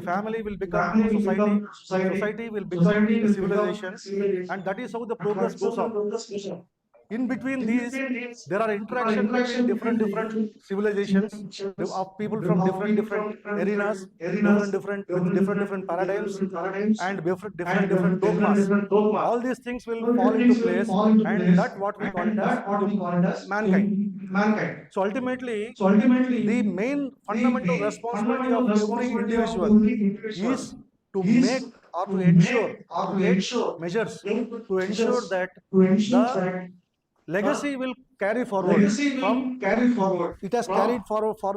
family will become a society, society will become a civilization, and that is how the progress goes on. In between these, there are interaction between different civilizations of people from different arenas, with different paradigms and different dogmas. All these things will fall into place, and that what we call it as mankind. So ultimately, the main fundamental responsibility of every individual is to make or to ensure or to take measures to ensure that the legacy will carry forward from it has carried forward from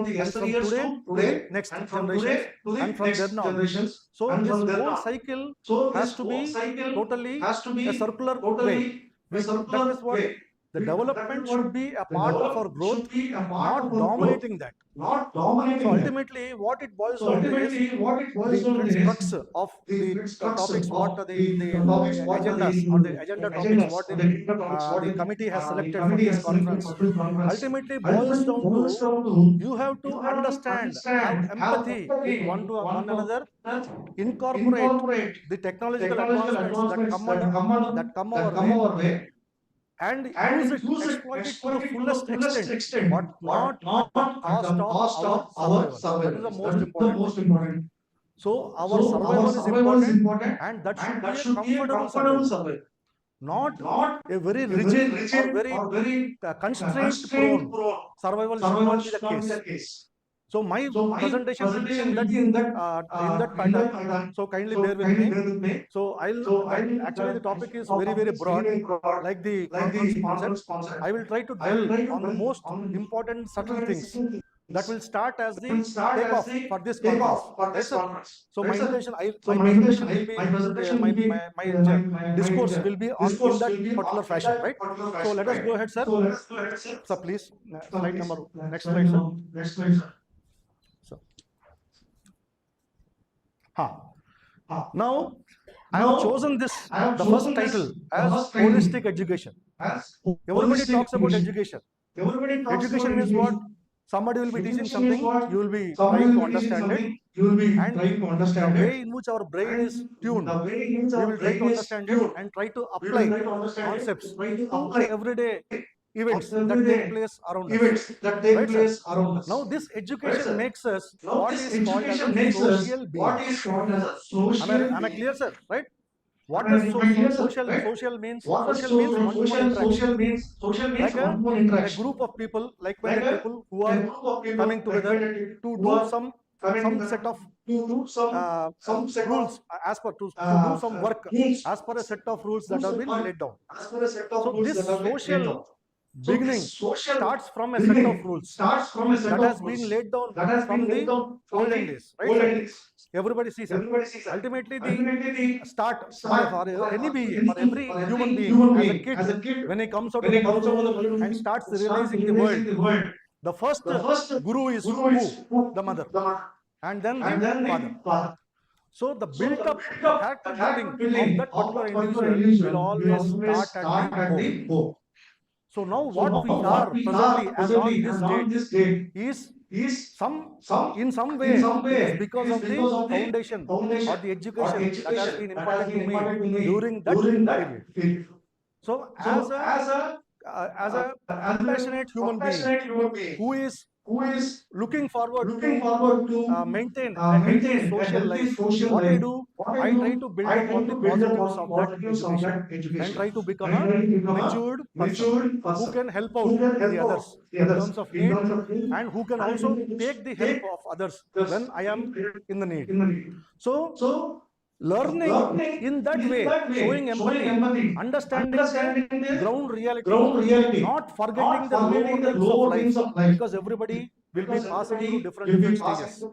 the yesteryears to today, and from today to the next generations, and from then on. So this whole cycle has to be totally a circular way. That is what the development should be a part of our growth, not dominating that. So ultimately, what it boils down to is the crux of the topics, what are the agendas or the agenda topics, what the committee has selected for this conference. Ultimately, boils down to you have to understand, have empathy with one another, incorporate the technological advancements that come our way, and use it, exploit it to the fullest extent, but not at the cost of our survival. That is the most important thing. So our survival is important, and that should be a comfortable survival, not a very rigid or very constraint prone survival should not be the case. So my presentation will be in that pattern. So kindly bear with me. So actually the topic is very broad, like the conference concept. I will try to delve on the most important subtle things that will start as the takeoff for this conference. So my intention, my presentation will be my discourse will be on in that particular fashion, right? So let us go ahead, sir. So please, slide number next slide, sir. Now, I have chosen the first title as holistic education. Everybody talks about education. Education means what? Somebody will be teaching something, you will be trying to understand it, and the way in which our brain is tuned, we will try to understand it and try to apply concepts to everyday events that take place around us. Right, sir? Now, this education makes us what is called as a social being. Am I clear, sir? Right? What does social means? Social means one-to-one interaction. Like a group of people, like-minded people who are coming together to do some set of rules as per to do some work as per a set of rules that have been laid down. So this social beginning starts from a set of rules that has been laid down from the olden days, right? Everybody sees it. Ultimately, the start for any being, for every human being, as a kid, when he comes out of the mother's and starts realizing the world, the first guru is who? The mother, and then the father. So the built-up character building of that particular individual will always start at the home. So now what we are presently as on this date is in some way it is because of the foundation or the education that has been imparted to me during that period. So as a compassionate human being who is looking forward to maintain a healthy social life, what I do, I try to build upon the positives of that education and try to become a matured person who can help out the others in terms of need, and who can also take the help of others when I am in the need. So learning in that way, showing empathy, understanding the ground reality, not forgetting the lower rungs of life, because everybody will be passing through different stages.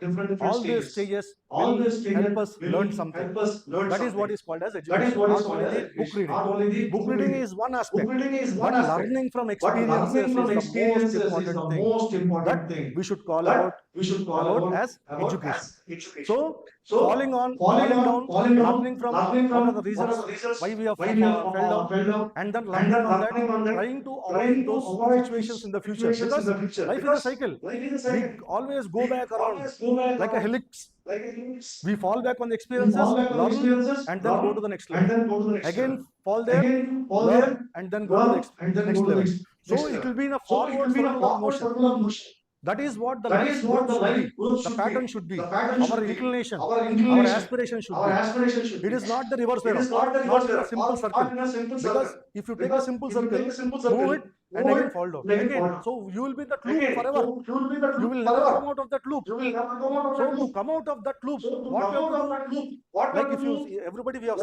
All these stages will help us learn something. That is what is called as education, not only the book reading. Book reading is one aspect, but learning from experiences is the most important thing that we should call about about as education. So falling down, learning from what are the reasons why we have fell down, and then learning on that, trying to avoid those situations in the future, because life is a cycle. We always go back around like a helix. We fall back on the experiences, learn, and then go to the next level. Again, fall there, learn, and then go to the next level. So it will be in a forward circular motion. That is what the life growth should be. The pattern should be. Our inclination, our aspiration should be. It is not the reverse way, not in a simple circle. Because if you take a simple circle, move it, and again fall down. Again, so you will be in that loop forever. You will never come out of that loop. So to come out of that loop, what you have to do? Like if you, everybody we have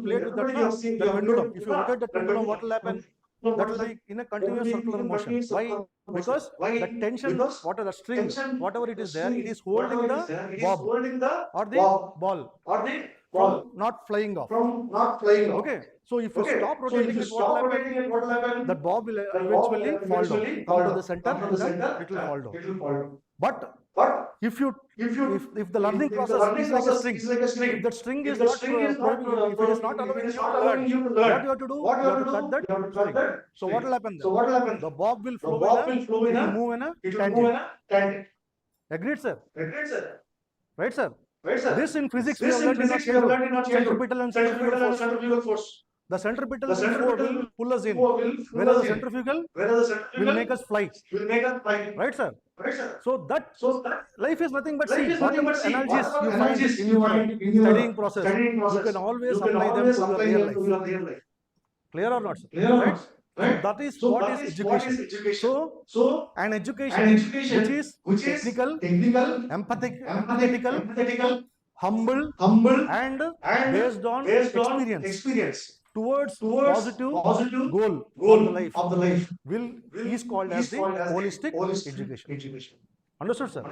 played with that pendulum. If you rotate the pendulum, what will happen? That will be in a continuous circular motion. Why? Because the tension, whatever the string, whatever it is there, it is holding the bob or the ball from not flying off. Okay. So if you stop rotating it, what will happen? That bob will eventually fall down, come to the center, and then it will fall down. But if the learning process is like a string, if that string is not if it is not allowing you to learn, what you have to do? You have to cut that string. So what will happen then? The bob will flow it will move in a tangent. Agreed, sir? Right, sir? This in physics we have learned in our childhood. Centripetal and centrifugal force. The centripetal force will pull us in, whereas the centrifugal will make us fly. Right, sir? So that life is nothing but see, whatever analogies you find in your studying process, you can always apply them to your real life. Clear or not, sir? Right? So that is what is education. So an education which is technical, empathetical, humble, and based on experience towards positive goal of the life is called as the holistic education. Understood, sir?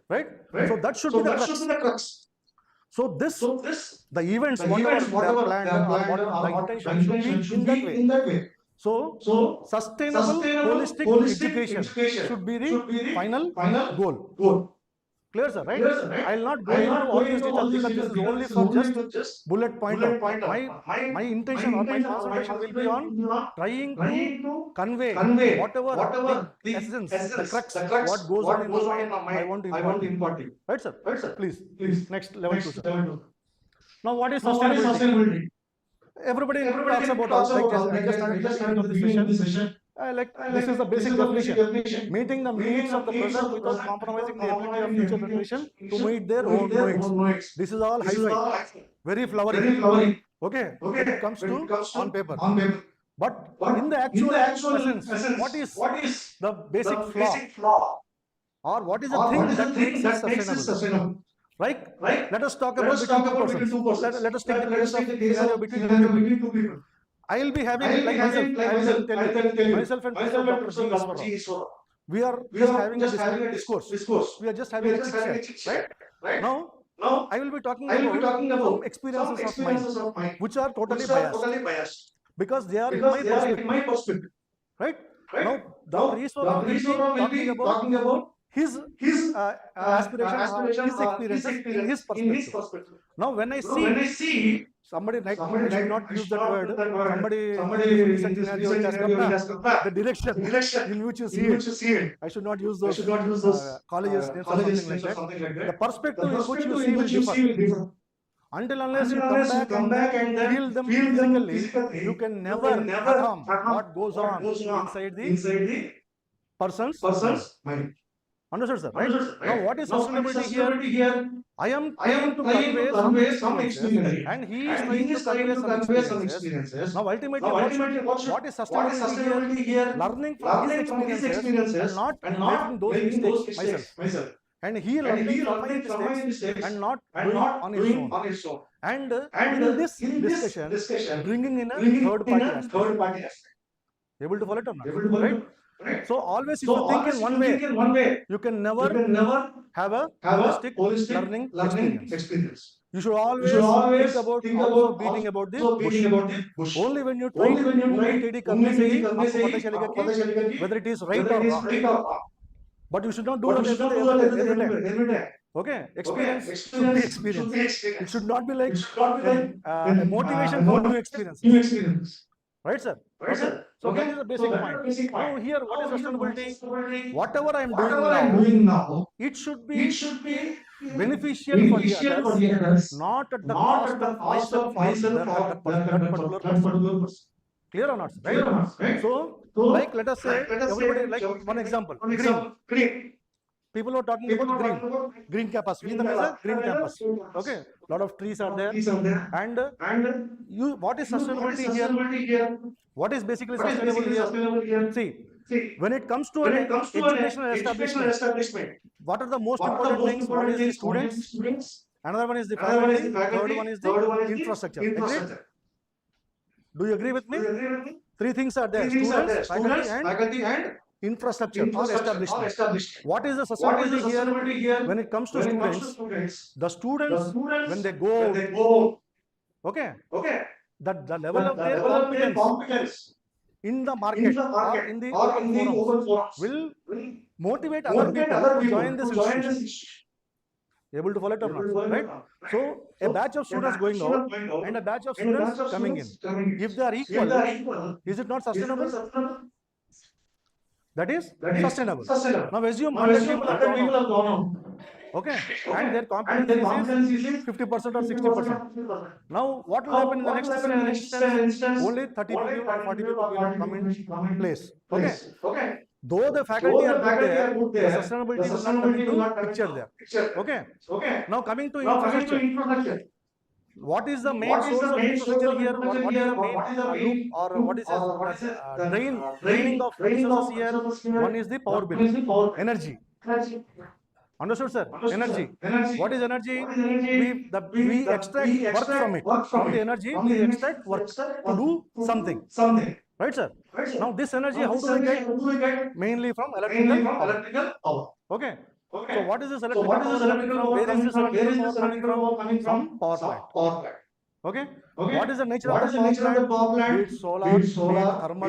Right? So that should be the crux. So the events, whatever they are planned or whatever the intention should be in that way. So sustainable holistic education should be the final goal. Clear, sir? Right? I will not go into all these details because this is only for just bullet point out. My intention or my concentration will be on trying to convey whatever the essence, the crux, what goes on in my mind, I want to impart it. Right, sir? Please. Next, level 2, sir. Now, what is sustainability? Everybody talks about all, like I just started into this session. This is the basic definition. Meeting the needs of the present without compromising the ability of future generation to meet their own needs. This is all high-fi, very flowery. Okay, when it comes to on paper. But in the actual essence, what is the basic flaw? Or what is the thing that makes it sustainable? Right? Let us talk about between two persons. Let us take the case of scenario between two people. I will be having like myself and Dr. G. We are just having a discourse. We are just having a chit-chat, right? Now, I will be talking about some experiences of mine, which are totally biased. Because they are in my perspective. Right? Now, Dr. Iswaran will be talking about his aspiration, his experiences in his perspective. Now, when I see somebody, like, I should not use that word, somebody the direction in which you see it. I should not use those colleges names or something like that. The perspective in which you see will differ. Until unless you come back and feel them physically, you can never fathom what goes on inside the person's mind. Understood, sir? Right? Now, what is sustainability here? I am trying to convey some experiences, and he is trying to convey some experiences. Now, ultimately, what is sustainability here? Learning from his experiences and not making those mistakes myself. And he learning from my mistakes and not doing on his own. And in this discussion, bringing in a third party aspect. Able to follow it or not? Right? So always if you think in one way, you can never have a holistic learning experience. You should always think about also beating about the bush. Only when you try to whether it is right or wrong. But you should not do that every time. Okay, experience should be experience. It should not be like a motivation for new experiences. Right, sir? Okay. So that is the basic point. Now here, what is sustainability? Whatever I am doing now, it should be beneficial for the others, not at the cost of myself or that particular person. Clear or not, right? So, like let us say, everybody, like one example, green. People are talking about green campus. VITAM is a green campus. Okay, lot of trees are there. And what is sustainability here? What is basically sustainable here? See, when it comes to an educational establishment, what are the most important things? One is the students, another one is the faculty, third one is the infrastructure. Agreed? Do you agree with me? Three things are there: students, faculty, and infrastructure or establishment. What is the sustainability here? When it comes to students, the students, when they go, okay, the level of their competence in the market or in the open forums will motivate other people to join this institution. Able to follow it or not, right? So a batch of students going out and a batch of students coming in. If they are equal, is it not sustainable? That is sustainable. Now assume 100 people have gone out. Okay, and their competence is 50% or 60%. Now what will happen in the next instance? Only 30 people or 40 people will come in place. Okay. Though the faculty are good there, the sustainability will not come into picture there. Okay. Now coming to infrastructure. What is the main source of infrastructure here? What is the main loop or what is the draining of resources here? One is the power bill, energy. Understood, sir? Energy. What is energy? We extract work from it. From the energy, we extract work to do something. Right, sir? Now this energy, how do we get? Mainly from electrical power. Okay. So what is this electrical power coming from? Where is this electrical power coming from? Power plant. Okay. What is the nature of the power plant? Be it solar, be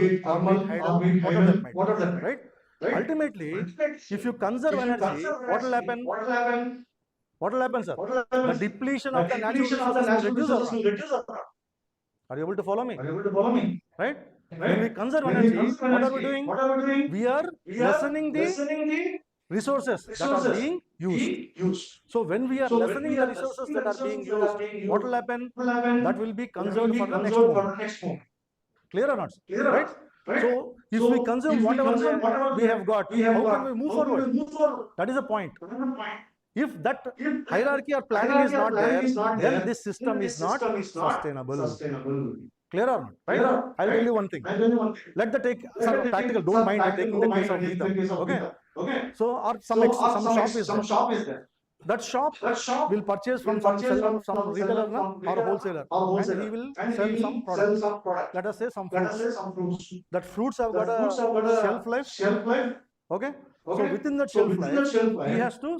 it thermal, be it hydro, whatever that might. Right? Ultimately, if you conserve energy, what will happen? What will happen, sir? The depletion of the natural resources will reduce or not? Are you able to follow me? Right? When we conserve energy, what are we doing? We are lessening the resources that are being used. So when we are lessening the resources that are being used, what will happen? That will be conserved for the next moment. Clear or not? Right? So if we consume whatever we have got, how can we move forward? That is the point. If that hierarchy or planning is not there, then this system is not sustainable. Clear or not? Right? I'll tell you one thing. Let the take some practical. Don't mind taking the case of VITAM. Okay. So or some shop is there. That shop will purchase from some seller, some retailer or wholesaler, and he will sell some product. Let us say some fruits. That fruits have got a shelf life. Okay. So within that shelf life, he has to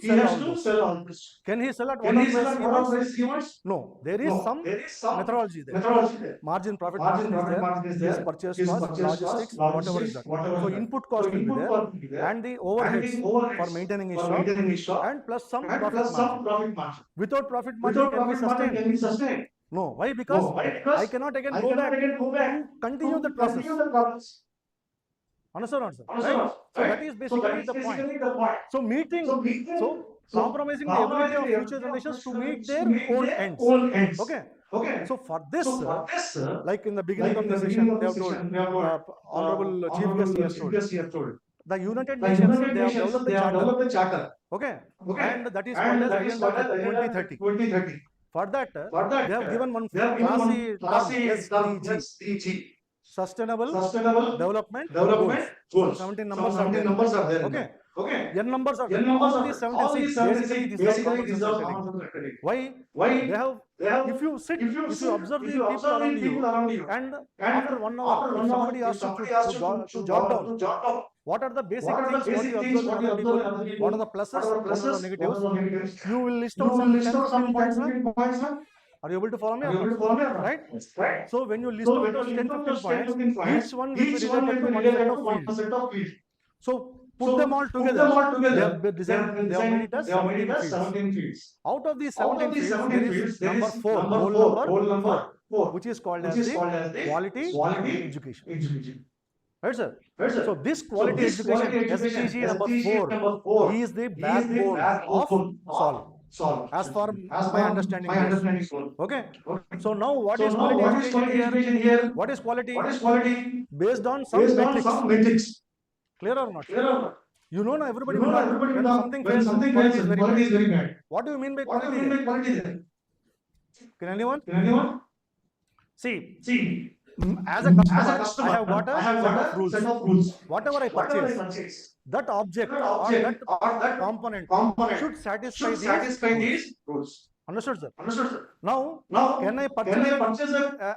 sell all this. Can he sell at what price he wants? No. There is some methodology there. Margin, profit margin is there. His purchase cost, logistics, whatever is that. So input cost will be there, and the overheads for maintaining his shop, and plus some profit margin. Without profit margin, can we sustain? No. Why? Because I cannot again go back to continue the process. Understand, sir? Right? So that is basically the point. So compromising the ability of future generations to meet their own ends. Okay. So for this, like in the beginning of the session, they have told, Honorable Chief Guest has told, the United Nations, they have developed the charter. Okay. And that is called as Agenda 2030. For that, they have given one classy term, SDG. Sustainable Development Goals. 17 numbers are there. Okay. N numbers are there. All these 17, basically these are common. Why? They have, if you observe the people around you, and after 1 hour, if somebody asks you to jot down, what are the basic things what you observe in other people, what are the pluses, what are the negatives, you will list out some 10-15 points. Are you able to follow me? Right? So when you list out those 10-15 points, each one will be related to one set of field. So put them all together, they have made it as 17 fields. Out of these 17 fields, there is number 4, goal number 4, which is called as the quality education. Right, sir? So this quality education, SPG number 4, is the backbone of SOLVE, as far my understanding is. Okay. So now what is quality education here? What is quality? Based on some metrics. Clear or not? You know, everybody will know when something fails, quality is very bad. What do you mean by quality? Can anyone? See, as a customer, I have got a set of rules. Whatever I purchase, that object or that component should satisfy these rules. Understood, sir? Now, can I purchase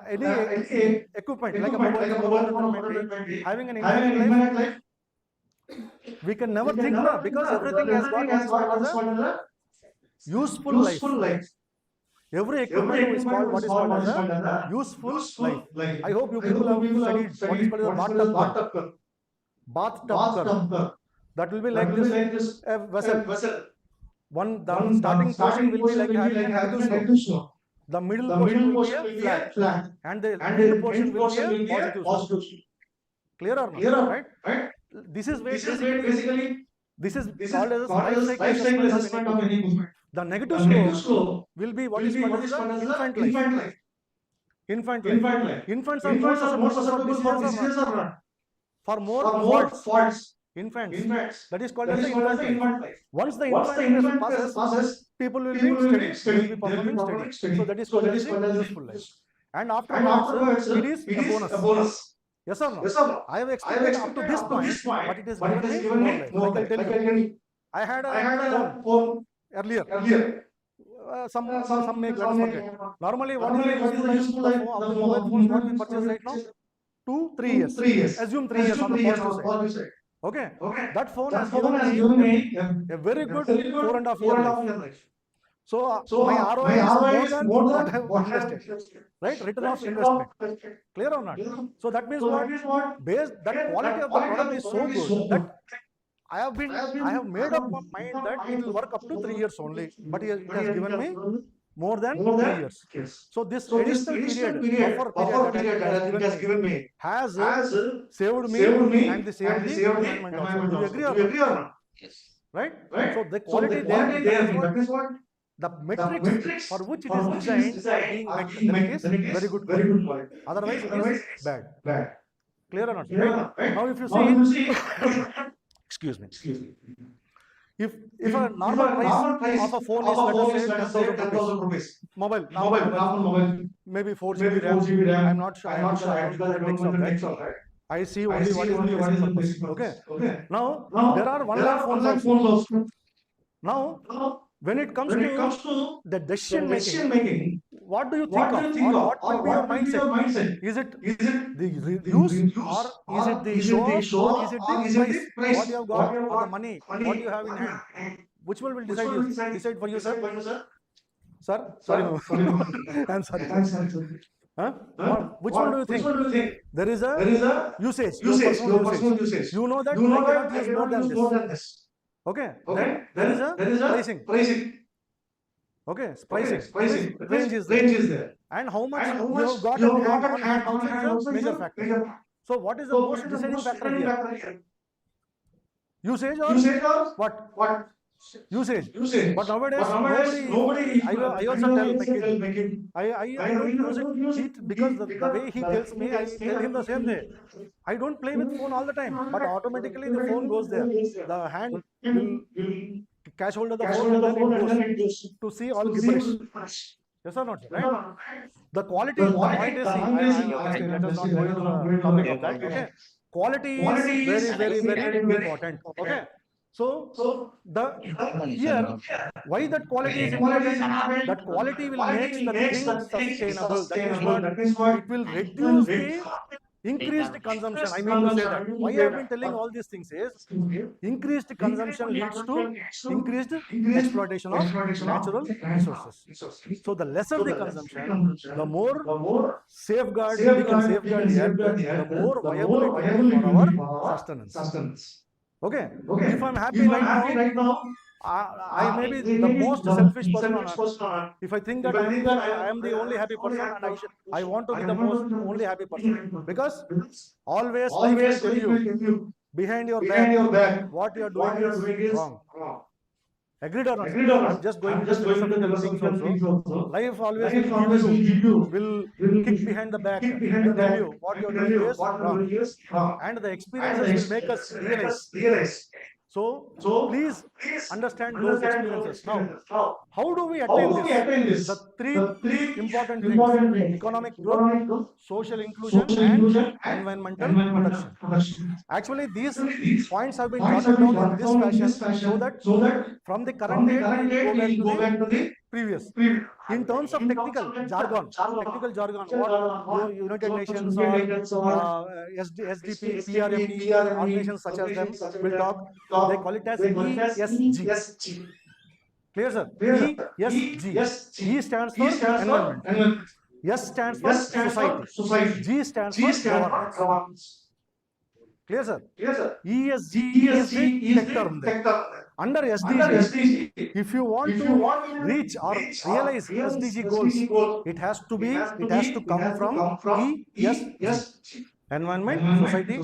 any equipment like a mobile having an infinite life? We can never think that, because everything has got what is called as a useful life. Every equipment is called what is called as a useful life. I hope you people have studied what is called as a bathtub curve. That will be like this vessel. The starting portion will be like having a negative slope. The middle portion will be a flat, and the end portion will be a positive slope. Clear or not? Right? This is basically this is called as a life cycle assessment of any movement. The negative slope will be what is called as infant life. Infants are more susceptible for diseases or not? For more faults. Infants. That is called as the infant life. Once the infant passes, people will be steady. Will be performing steady. So that is called as the useful life. And afterwards, it is a bonus. Yes or no? I have explained up to this point, but it is given me more life. Like I tell you, I had a phone earlier. Some make, let us forget. Normally, what is the useful life of the mobile phones what we purchase right now? 2-3 years. Assume 3 years on the positive side. Okay. That phone has given me a very good 4.5 year life. So my ROI is more than what I have invested. Right? Return of investment. Clear or not? So that means what? That quality of the product is so good that I have made up my mind that it will work up to 3 years only. But it has given me more than 3 years. So this additional period, buffer period that has given me has saved me and saved the environment also. Do you agree or not? Yes. Right? So the quality there, that is what the metrics for which it is designed are being met, then it is very good quality. Otherwise it is bad. Clear or not? Right? Now if you see excuse me. If a normal price of a phone is, let us say, 10,000 rupees, mobile, maybe 4 GB RAM, I'm not sure, I don't know the mix of that. I see only what is the basic purpose. Okay. Now, there are 1 lakh phones also. Now, when it comes to the decision making, what do you think of, or what will be your mindset? Is it the use, or is it the show, or is it the price? What you have got, or the money, what you have in hand? Which one will decide for you, sir? Sir? Sorry, no. I'm sorry. Huh? Which one do you think? There is a usage, your personal usage. You know that you cannot use more than this. Okay. Then there is a pricing. Okay, pricing. Range is there. And how much you have got in hand also is a major factor. So what is the most deciding factor here? Usage or what? Usage. But nowadays, nobody. I also tell my kid, I don't use it because the way he tells me, I tell him the same way. I don't play with phone all the time, but automatically the phone goes there. The hand will catch hold of the phone and then it goes to see all gibberish. Yes or not? Right? The quality, the point is, let us not go into the topic of that. Okay. Quality is very important. Okay. So here, why that quality is important? That quality will make the thing sustainable. That is what it will reduce the increased consumption. I mean to say that. Why I have been telling all these things is, increased consumption leads to increased exploitation of natural resources. So the lesser the consumption, the more safeguard we can safeguard the earth, the more viable it will be for our sustenance. Okay? If I'm happy right now, I may be the most selfish person on earth. If I think that I am the only happy person and I want to be the most only happy person, because always life will tell you behind your back what you are doing is wrong. Agreed or not, sir? I'm just going into philosophical things also. Life always will give you, will kick behind the back and tell you what you're doing is wrong. And the experiences will make us realize. So please understand those experiences. Now, how do we attain this? The three important things: economic growth, social inclusion, and environmental protection. Actually, these points have been jotted down in this fashion so that from the current date we will go back to the previous. In terms of technical jargon, what United Nations or SDP, PRME, organizations such as them will talk, they call it as ESG. Clear, sir? ESG. E stands for environment. S stands for society. G stands for governance. Clear, sir? ESG is the tech term there. Under SDG, if you want to reach or realize SDG goals, it has to come from ESG. Environment, society,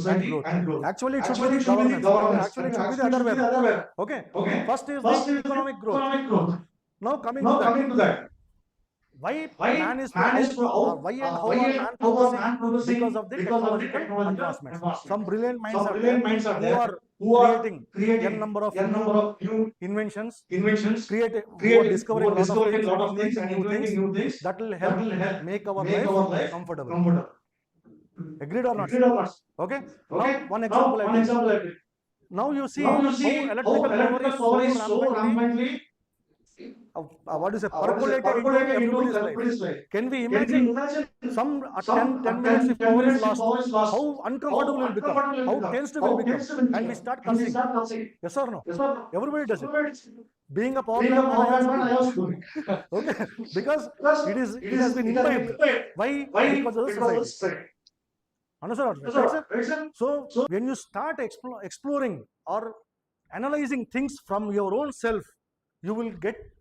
and growth. Actually, it should be the governance, but actually it should be the other way around. Okay? First is the economic growth. Now coming to that. Why man is why and how are man progressing? Because of the technological advancements. Some brilliant minds are there who are creating n number of new inventions, who are discovering a lot of things and inventing new things that will help make our life comfortable. Agreed or not? Okay. Now one example I take. Now you see how electrical power is so rampantly what is percolated into everybody's life. Can we imagine some 10 minutes if power is lost, how uncomfortable will become, how tense will become, and we start cursing. Yes or no? Everybody does it. Being a power plant man, I also do it. Okay, because it has been imbibed. Why? Because of the society. Understand? Right, so when you start exploring or analyzing things from your own self, you will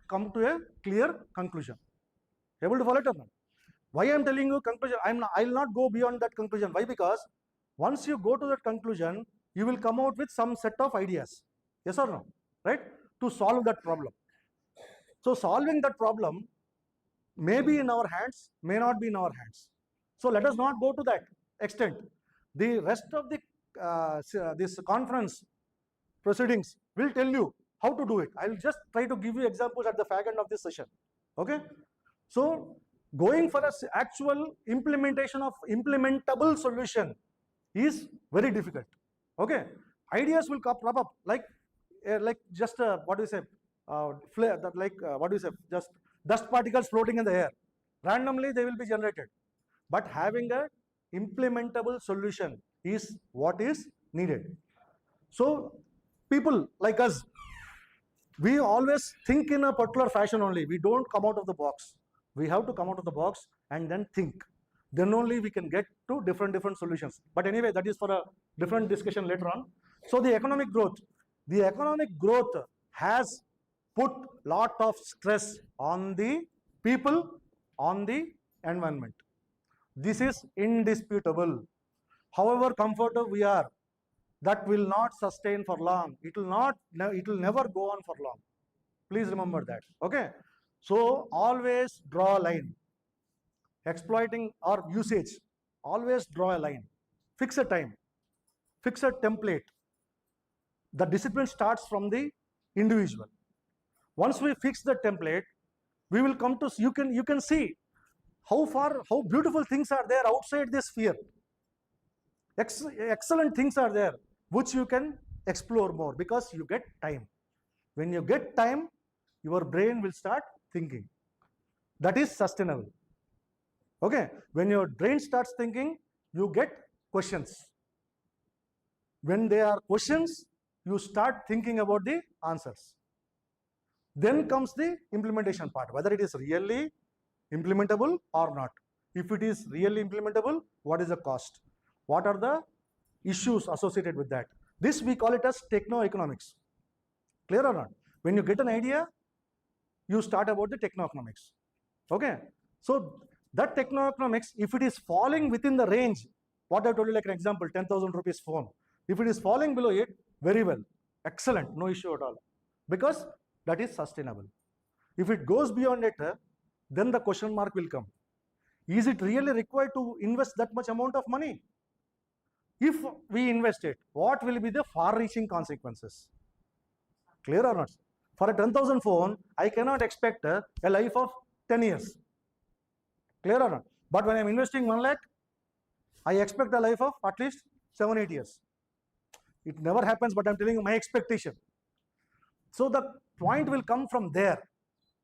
come to a clear conclusion. Able to follow it or not? Why I am telling you conclusion? I'll not go beyond that conclusion. Why? Because once you go to that conclusion, you will come out with some set of ideas. Yes or no? Right? To solve that problem. So solving that problem may be in our hands, may not be in our hands. So let us not go to that extent. The rest of the this conference proceedings will tell you how to do it. I will just try to give you examples at the fag end of this session. Okay? So going for an actual implementation of implementable solution is very difficult. Okay? Ideas will crop up like just what do you say, flare, what do you say, just dust particles floating in the air. Randomly they will be generated. But having a implementable solution is what is needed. So people like us, we always think in a particular fashion only. We don't come out of the box. We have to come out of the box and then think. Then only we can get to different solutions. But anyway, that is for a different discussion later on. So the economic growth has put lot of stress on the people, on the environment. This is indisputable. However comfortable we are, that will not sustain for long. It will never go on for long. Please remember that. Okay. So always draw a line. Exploiting or usage, always draw a line. Fix a time. Fix a template. The discipline starts from the individual. Once we fix the template, we will come to, you can see how beautiful things are there outside this sphere. Excellent things are there which you can explore more because you get time. When you get time, your brain will start thinking. That is sustainable. Okay, when your brain starts thinking, you get questions. When there are questions, you start thinking about the answers. Then comes the implementation part, whether it is really implementable or not. If it is really implementable, what is the cost? What are the issues associated with that? This we call it as techno-economics. Clear or not? When you get an idea, you start about the techno-economics. Okay? So that techno-economics, if it is falling within the range, what I told you, like an example, 10,000 rupees phone. If it is falling below it, very well. Excellent, no issue at all. Because that is sustainable. If it goes beyond it, then the question mark will come. Is it really required to invest that much amount of money? If we invest it, what will be the far-reaching consequences? Clear or not? For a 10,000 phone, I cannot expect a life of 10 years. Clear or not? But when I'm investing 1 lakh, I expect a life of at least 7-8 years. It never happens, but I'm telling you my expectation. So the point will come from there.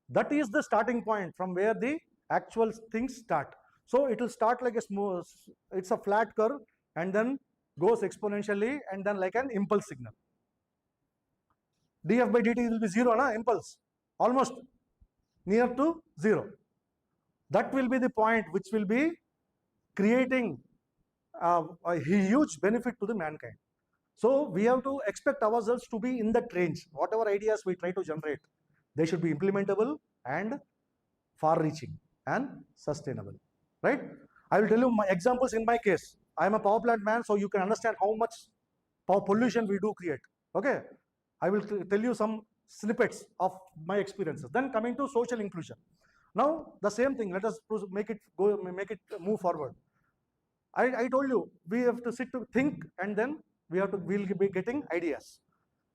That is the starting point from where the actual things start. So it will start like a smooth, it's a flat curve and then goes exponentially and then like an impulse signal. df by dt will be 0, na? Impulse, almost near to 0. That will be the point which will be creating a huge benefit to the mankind. So we have to expect ourselves to be in that range. Whatever ideas we try to generate, they should be implementable and far-reaching and sustainable, right? I will tell you my examples in my case. I am a power plant man, so you can understand how much power pollution we do create. Okay, I will tell you some snippets of my experiences. Then coming to social inclusion. Now the same thing. Let us make it move forward. I told you we have to sit to think and then we'll be getting ideas.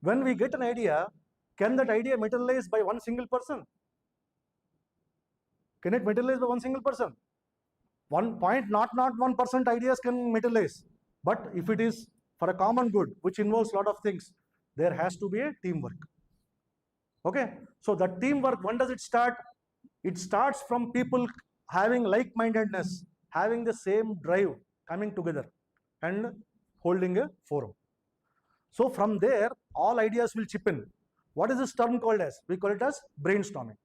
When we get an idea, can that idea materialize by one single person? Can it materialize by one single person? 1% ideas can materialize. But if it is for a common good, which involves a lot of things, there has to be a teamwork. Okay, so that teamwork, when does it start? It starts from people having like-mindedness, having the same drive, coming together and holding a forum. So from there, all ideas will chip in. What is this term called as? We call it as brainstorming,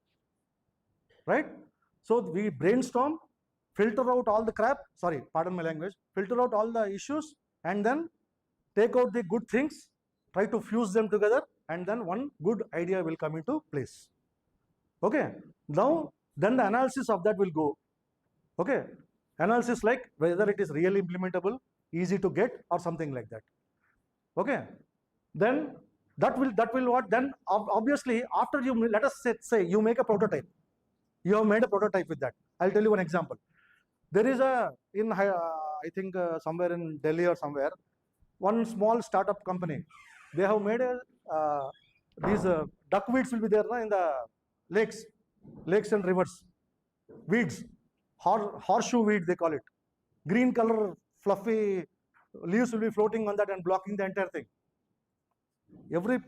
right? So we brainstorm, filter out all the crap, sorry, pardon my language, filter out all the issues and then take out the good things, try to fuse them together and then one good idea will come into place. Okay, now then the analysis of that will go. Okay, analysis like whether it is really implementable, easy to get or something like that. Okay, then that will what? Then obviously after you, let us say you make a prototype. You have made a prototype with that. I'll tell you one example. There is I think somewhere in Delhi or somewhere, one small startup company. They have made these duckweeds will be there in the lakes and rivers. Weeds, horseshoe weed they call it. Green color, fluffy leaves will be floating on that and blocking the entire thing. Every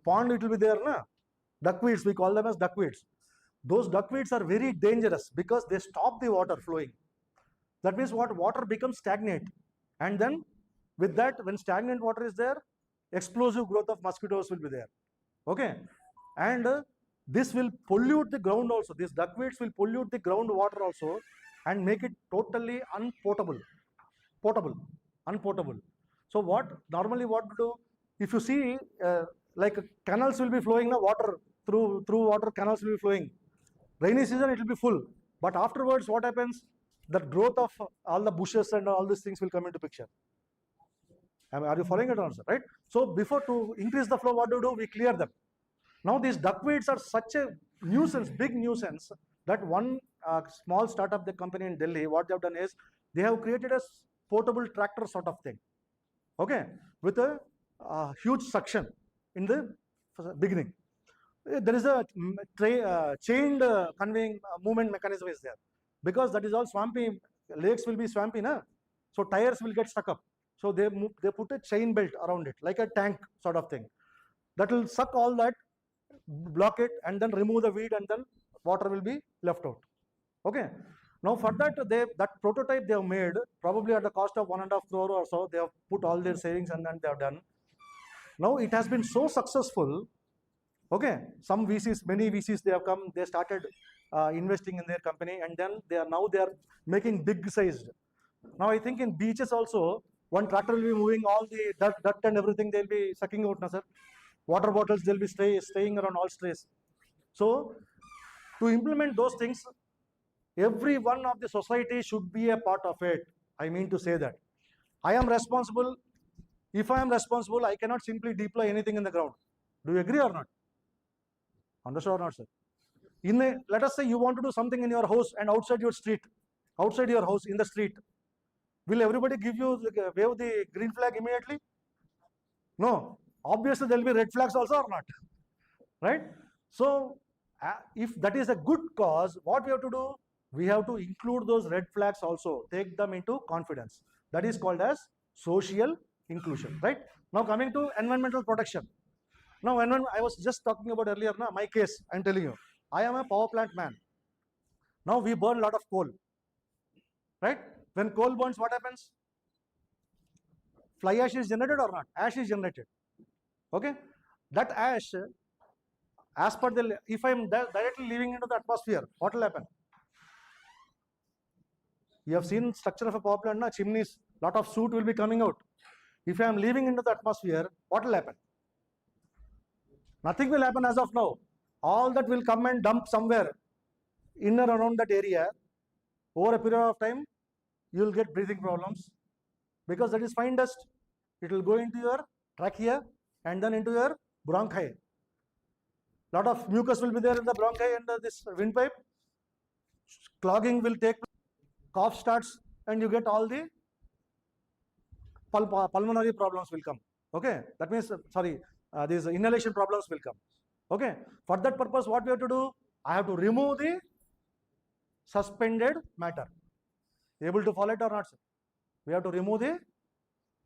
pond it will be there, na? Duckweeds, we call them as duckweeds. Those duckweeds are very dangerous because they stop the water flowing. That means what? Water becomes stagnant. And then with that, when stagnant water is there, explosive growth of mosquitoes will be there. Okay. And this will pollute the ground also. These duckweeds will pollute the groundwater also and make it totally unpotable. Unpotable. So what normally what to do? If you see like canals will be flowing, water through water canals will be flowing. Rainy season it will be full. But afterwards what happens? The growth of all the bushes and all these things will come into picture. Are you following it also, right? So before to increase the flow, what do? We clear them. Now these duckweeds are such a nuisance, big nuisance, that one small startup, the company in Delhi, what they have done is they have created a portable tractor sort of thing. Okay, with a huge suction in the beginning. There is a chained conveying movement mechanism is there, because that is all swampy. Lakes will be swampy, na? So tires will get stuck up. So they put a chain belt around it, like a tank sort of thing. That will suck all that, block it, and then remove the weed, and then water will be left out. Okay. Now for that, that prototype they have made, probably at the cost of 1.5 crore or so, they have put all their savings and then they have done. Now it has been so successful. Okay, some VCs, many VCs, they have come, they started investing in their company, and then they are making big sized. Now I think in beaches also, One tractor will be moving all the dirt and everything, they'll be sucking out, na sir. Water bottles, they'll be staying around all strays. So, to implement those things, every one of the society should be a part of it. I mean to say that. I am responsible. If I am responsible, I cannot simply deploy anything in the ground. Do you agree or not? Understood or not, sir? Let us say you want to do something in your house and outside your house, in the street. Will everybody give you, wave the green flag immediately? No. Obviously, there will be red flags also or not. Right? So, if that is a good cause, what we have to do? We have to include those red flags also, take them into confidence. That is called as social inclusion, right? Now coming to environmental protection. Now, when I was just talking about earlier, my case, I'm telling you, I am a power plant man. Now we burn a lot of coal, right? When coal burns, what happens? Fly ash is generated or not? Ash is generated. Okay? That ash, as per the, if I am directly leaving into the atmosphere, what will happen? You have seen structure of a power plant, chimneys, lot of soot will be coming out. If I am leaving into the atmosphere, what will happen? Nothing will happen as of now. All that will come and dump somewhere in or around that area. Over a period of time, you will get breathing problems because that is fine dust. It will go into your trachea and then into your bronchi. Lot of mucus will be there in the bronchi and this windpipe. Clogging will take place. Cough starts and you get all the pulmonary problems will come. Okay, that means, these inhalation problems will come. Okay, for that purpose, what we have to do? I have to remove the suspended matter. Able to follow it or not, sir? We have to remove the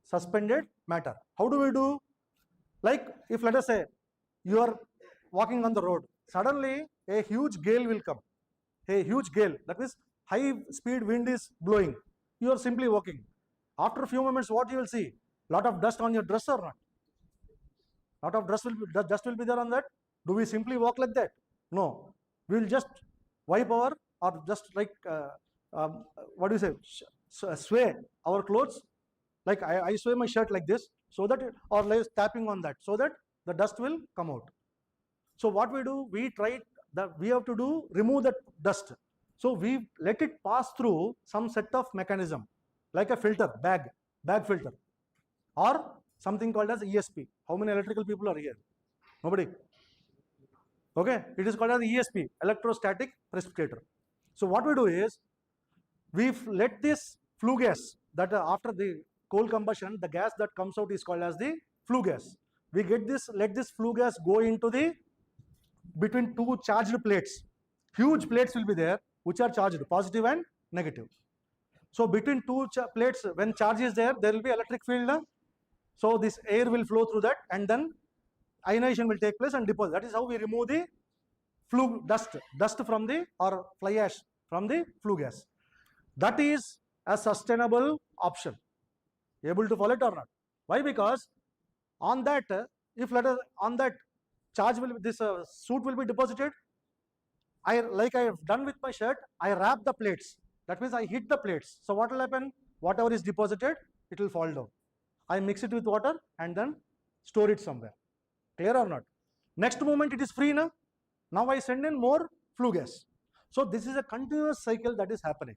suspended matter. How do we do? Like, if let us say you are walking on the road, suddenly a huge gale will come. A huge gale, that means high speed wind is blowing. You are simply walking. After a few moments, what you will see? Lot of dust on your dress or not? Lot of dust will be there on that. Do we simply walk like that? No. We will just wipe our, or just like, what do you say? Sway our clothes. Like I sway my shirt like this, so that, or like tapping on that, so that the dust will come out. So what we do? We have to do, remove that dust. So we let it pass through some set of mechanism, like a filter, bag filter, or something called as ESP. How many electrical people are here? Nobody. Okay, it is called as ESP, electrostatic precipitator. So what we do is, we let this flue gas, that after the coal combustion, the gas that comes out is called as the flue gas. We let this flue gas go into the, between two charged plates. Huge plates will be there, which are charged, positive and negative. So between two plates, when charge is there, there will be electric field. So this air will flow through that, and then ionization will take place and deposit. That is how we remove the flue dust from the, or fly ash from the flue gas. That is a sustainable option. Able to follow it or not? Why? Because on that, if let us, on that charge will, this soot will be deposited. Like I have done with my shirt, I wrap the plates. That means I hit the plates. So what will happen? Whatever is deposited, it will fall down. I mix it with water and then store it somewhere. Clear or not? Next moment it is free now. Now I send in more flue gas. So this is a continuous cycle that is happening.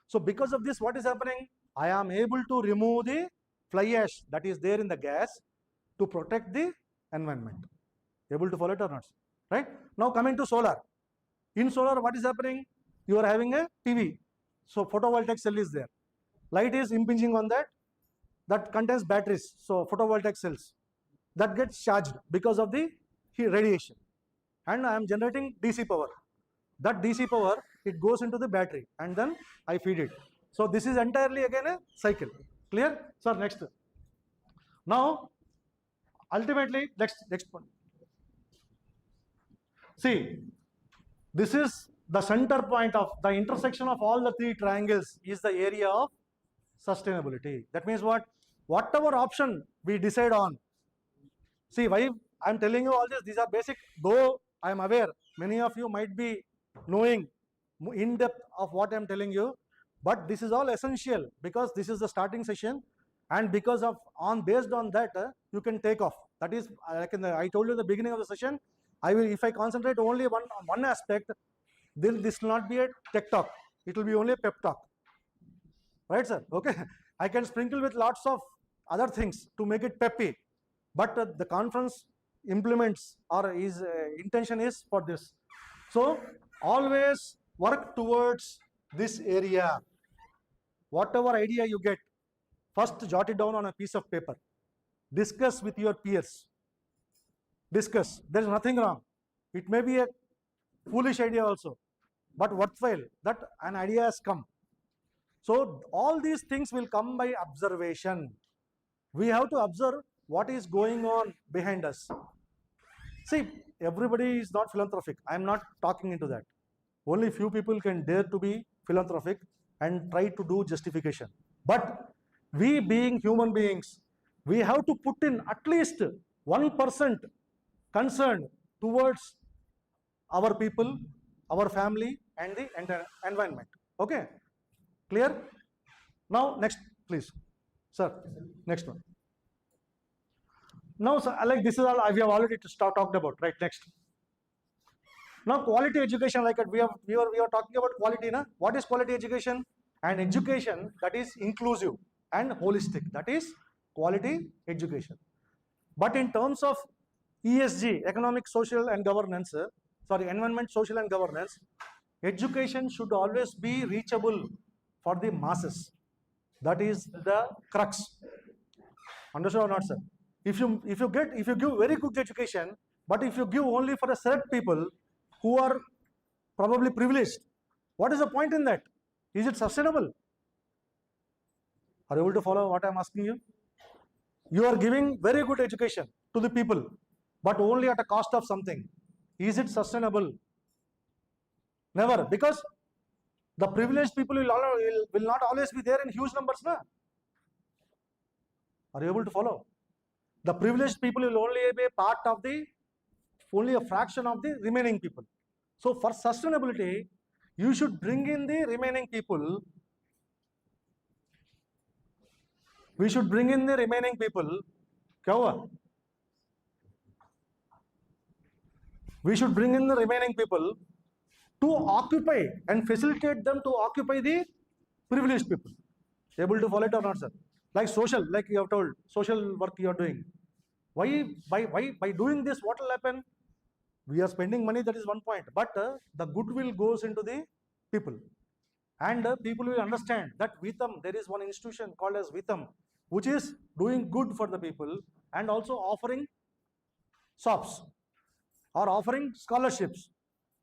So because of this, what is happening? I am able to remove the fly ash that is there in the gas to protect the environment. Able to follow it or not? Right? Now coming to solar. In solar, what is happening? You are having a PV. So photovoltaic cell is there. Light is impinging on that. That contains batteries. So photovoltaic cells. That gets charged because of the radiation. And I am generating DC power. That DC power, it goes into the battery and then I feed it. So this is entirely again a cycle. Clear? Sir, next. Now, ultimately, next point. See, this is the center point of the intersection of all the three triangles is the area of sustainability. That means what? Whatever option we decide on. See, why I'm telling you all this, these are basic, though I am aware, many of you might be knowing in depth of what I'm telling you, but this is all essential because this is the starting session and because of based on that you can take off. That is like I told you at the beginning of the session, if I concentrate only on one aspect, then this will not be a tech talk, it will be only a pep talk, right sir? Okay. I can sprinkle with lots of other things to make it peppy, but the conference implements or is intention is for this. So always work towards this area. Whatever idea you get, first jot it down on a piece of paper, discuss with your peers, discuss. There is nothing wrong. It may be a foolish idea also, but worthwhile that an idea has come. So all these things will come by observation. We have to observe what is going on behind us. See, everybody is not philanthropic. I am not talking into that. Only few people can dare to be philanthropic and try to do justification. But we being human beings, we have to put in at least 1% concern towards our people, our family, and the environment. Okay? Clear? Now, next, please. Sir, next one. Now, so like this is all we have already talked about, right? Next. Now, quality education, like we are talking about quality, na? What is quality education? And education that is inclusive and holistic. That is quality education. But in terms of ESG, economic, social, and governance, environment, social, and governance, education should always be reachable for the masses. That is the crux. Understood or not, sir? If you give very good education, but if you give only for a select people who are probably privileged, what is the point in that? Is it sustainable? Are you able to follow what I am asking you? You are giving very good education to the people, but only at a cost of something. Is it sustainable? Never, because the privileged people will not always be there in huge numbers. Na? Are you able to follow? The privileged people will only be a part of only a fraction of the remaining people. So for sustainability, you should bring in the remaining people. We should bring in the remaining people. क्या हुआ? We should bring in the remaining people to occupy and facilitate them to occupy the privileged people. Able to follow it or not, sir? Like social, like you have told, social work you are doing. Why by doing this, what will happen? We are spending money, that is one point, but the goodwill goes into the people, and people will understand that VITAM, there is one institution called as VITAM, which is doing good for the people and also offering shops or offering scholarships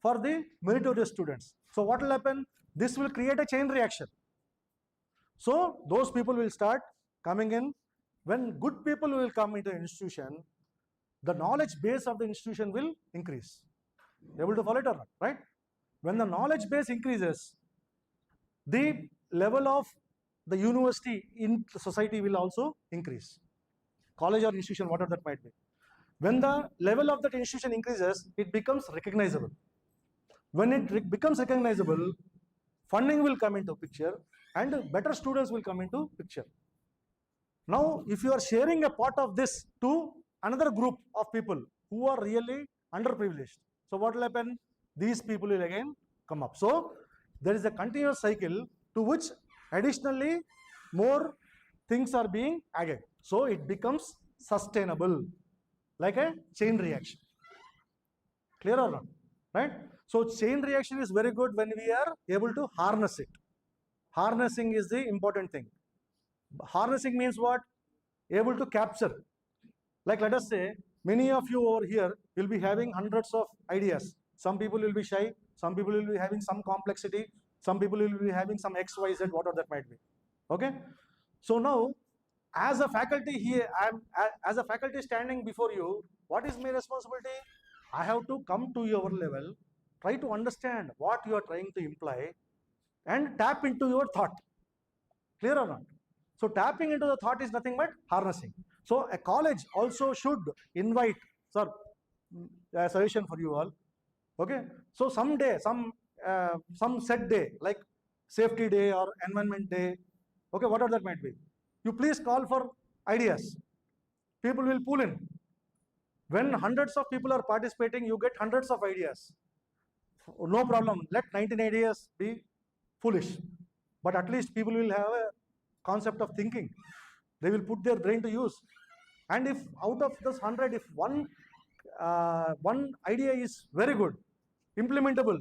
for the meritorious students. So what will happen? This will create a chain reaction. So those people will start coming in. When good people will come into the institution, the knowledge base of the institution will increase. Able to follow it or not, right? When the knowledge base increases, the level of the university in society will also increase. College or institution, whatever that might be. When the level of that institution increases, it becomes recognizable. When it becomes recognizable, funding will come into picture and better students will come into picture. Now, if you are sharing a part of this to another group of people who are really underprivileged, so what will happen? These people will again come up. So there is a continuous cycle to which additionally more things are being added. So it becomes sustainable, like a chain reaction. Clear or not? Right? So chain reaction is very good when we are able to harness it. Harnessing is the important thing. Harnessing means what? Able to capture. Like let us say, many of you over here will be having hundreds of ideas. Some people will be shy, some people will be having some complexity, some people will be having some X, Y, Z, whatever that might be. Okay? So now, as a faculty here, as a faculty standing before you, what is my responsibility? I have to come to your level, try to understand what you are trying to imply, and tap into your thought. Clear or not? So tapping into the thought is nothing but harnessing. So a college also should invite, sir, a suggestion for you all. Okay. So someday, some set day, like safety day or environment day, okay, whatever that might be. you please call for ideas. People will pull in. When hundreds of people are participating, you get hundreds of ideas. No problem. Let 19 ideas be foolish. But at least people will have a concept of thinking. They will put their brain to use. And if out of this 100, if one idea is very good, implementable,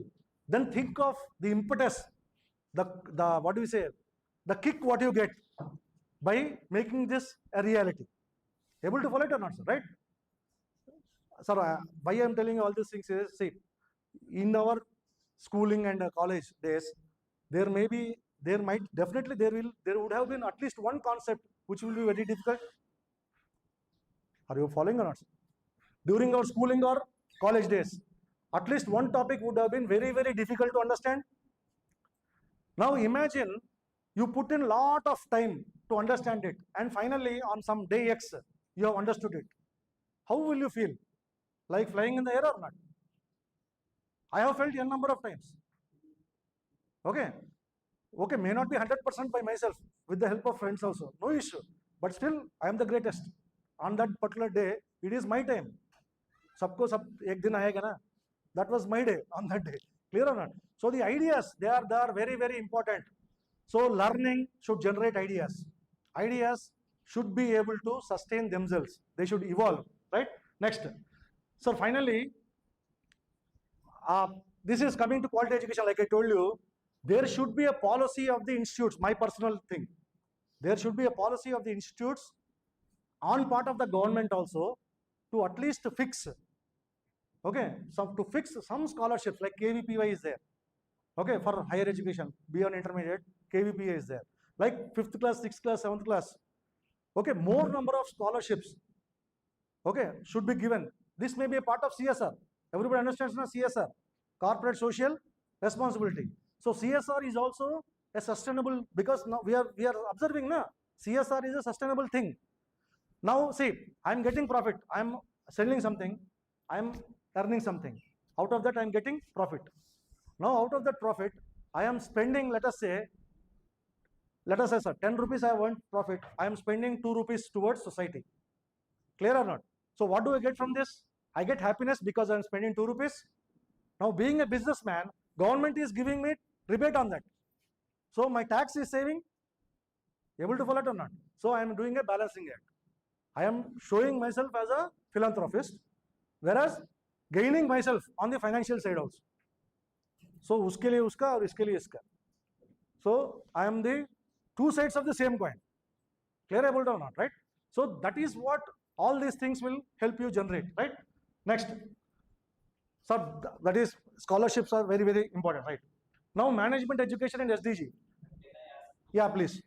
then think of the impetus, the what do we say, the kick what you get by making this a reality. Able to follow it or not, sir? Right? Sir, why I am telling you all these things is, see, in our schooling and college days, there would have been at least one concept which will be very difficult. Are you following or not? During our schooling or college days, at least one topic would have been very, very difficult to understand. Now imagine you put in lot of time to understand it, and finally on some day X, you have understood it. How will you feel? Like flying in the air or not? I have felt n number of times. Okay, may not be 100% by myself, with the help of friends also, no issue. But still, I am the greatest. On that particular day, it is my time. Sabko sab ek din aayega na. That was my day on that day. Clear or not? So the ideas, they are very, very important. So learning should generate ideas. Ideas should be able to sustain themselves. They should evolve, right? Next. So finally, this is coming to quality education. Like I told you, there should be a policy of the institutes, my personal thing. There should be a policy of the institutes on part of the government also, to at least fix, okay, so to fix some scholarships, like KVPY is there, okay, for higher education, beyond intermediate, KVPY is there, like 5th class, 6th class, 7th class, okay, more number of scholarships, okay, should be given. This may be a part of CSR. Everybody understands now CSR, corporate social responsibility. So CSR is also a sustainable, because now we are observing now, CSR is a sustainable thing. Now see, I am getting profit, I am selling something, I am earning something. Out of that I am getting profit. Now out of that profit, I am spending, let us say sir, 10 rupees I want profit, I am spending 2 rupees towards society. Clear or not? So what do I get from this? I get happiness because I am spending 2 rupees. Now being a businessman, government is giving me rebate on that. So my tax is saving. Able to follow it or not? So I am doing a balancing act. I am showing myself as a philanthropist, whereas gaining myself on the financial side also. So uske liye uska aur iske liye iska. So I am the two sides of the same coin. Clear able or not, right? So that is what all these things will help you generate, right? Next. So that is, scholarships are very, very important, right? Now management education and SDG. Yeah, please.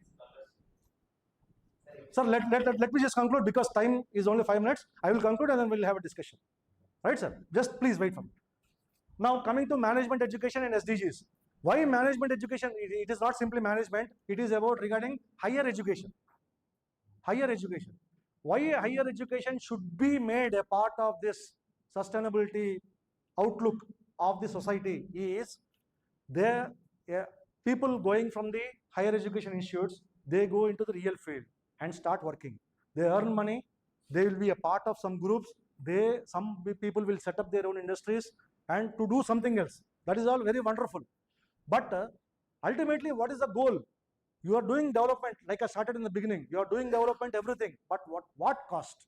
Sir, let me just conclude, because time is only 5 minutes. I will conclude and then we'll have a discussion. Right, sir? Just please wait for me. Now, coming to management education and SDGs. Why management education? It is not simply management. It is about regarding higher education. Higher education. Why higher education should be made a part of this sustainability outlook of the society is, people going from the higher education institutes, they go into the real field and start working. They earn money, they will be a part of some groups, some people will set up their own industries and to do something else. That is all very wonderful. But ultimately, what is the goal? You are doing development, like I started in the beginning, you are doing development, everything, but what cost?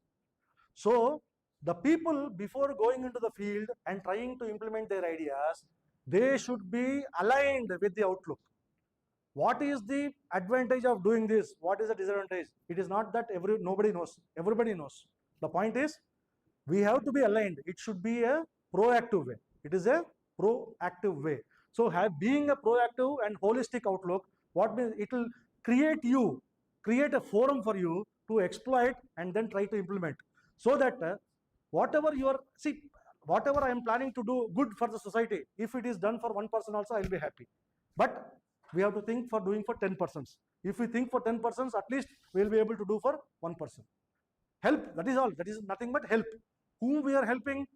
So the people, before going into the field and trying to implement their ideas, they should be aligned with the outlook. What is the advantage of doing this? What is the disadvantage? It is not that nobody knows. Everybody knows. The point is, we have to be aligned. It should be a proactive way. It is a proactive way. So being a proactive and holistic outlook, what means it will create a forum for you to exploit and then try to implement. So that whatever I am planning to do good for the society, if it is done for one person also, I will be happy. But we have to think for doing for 10 persons. If we think for 10 persons, at least we will be able to do for one person. Help, that is all. That is nothing but help. Whom we are helping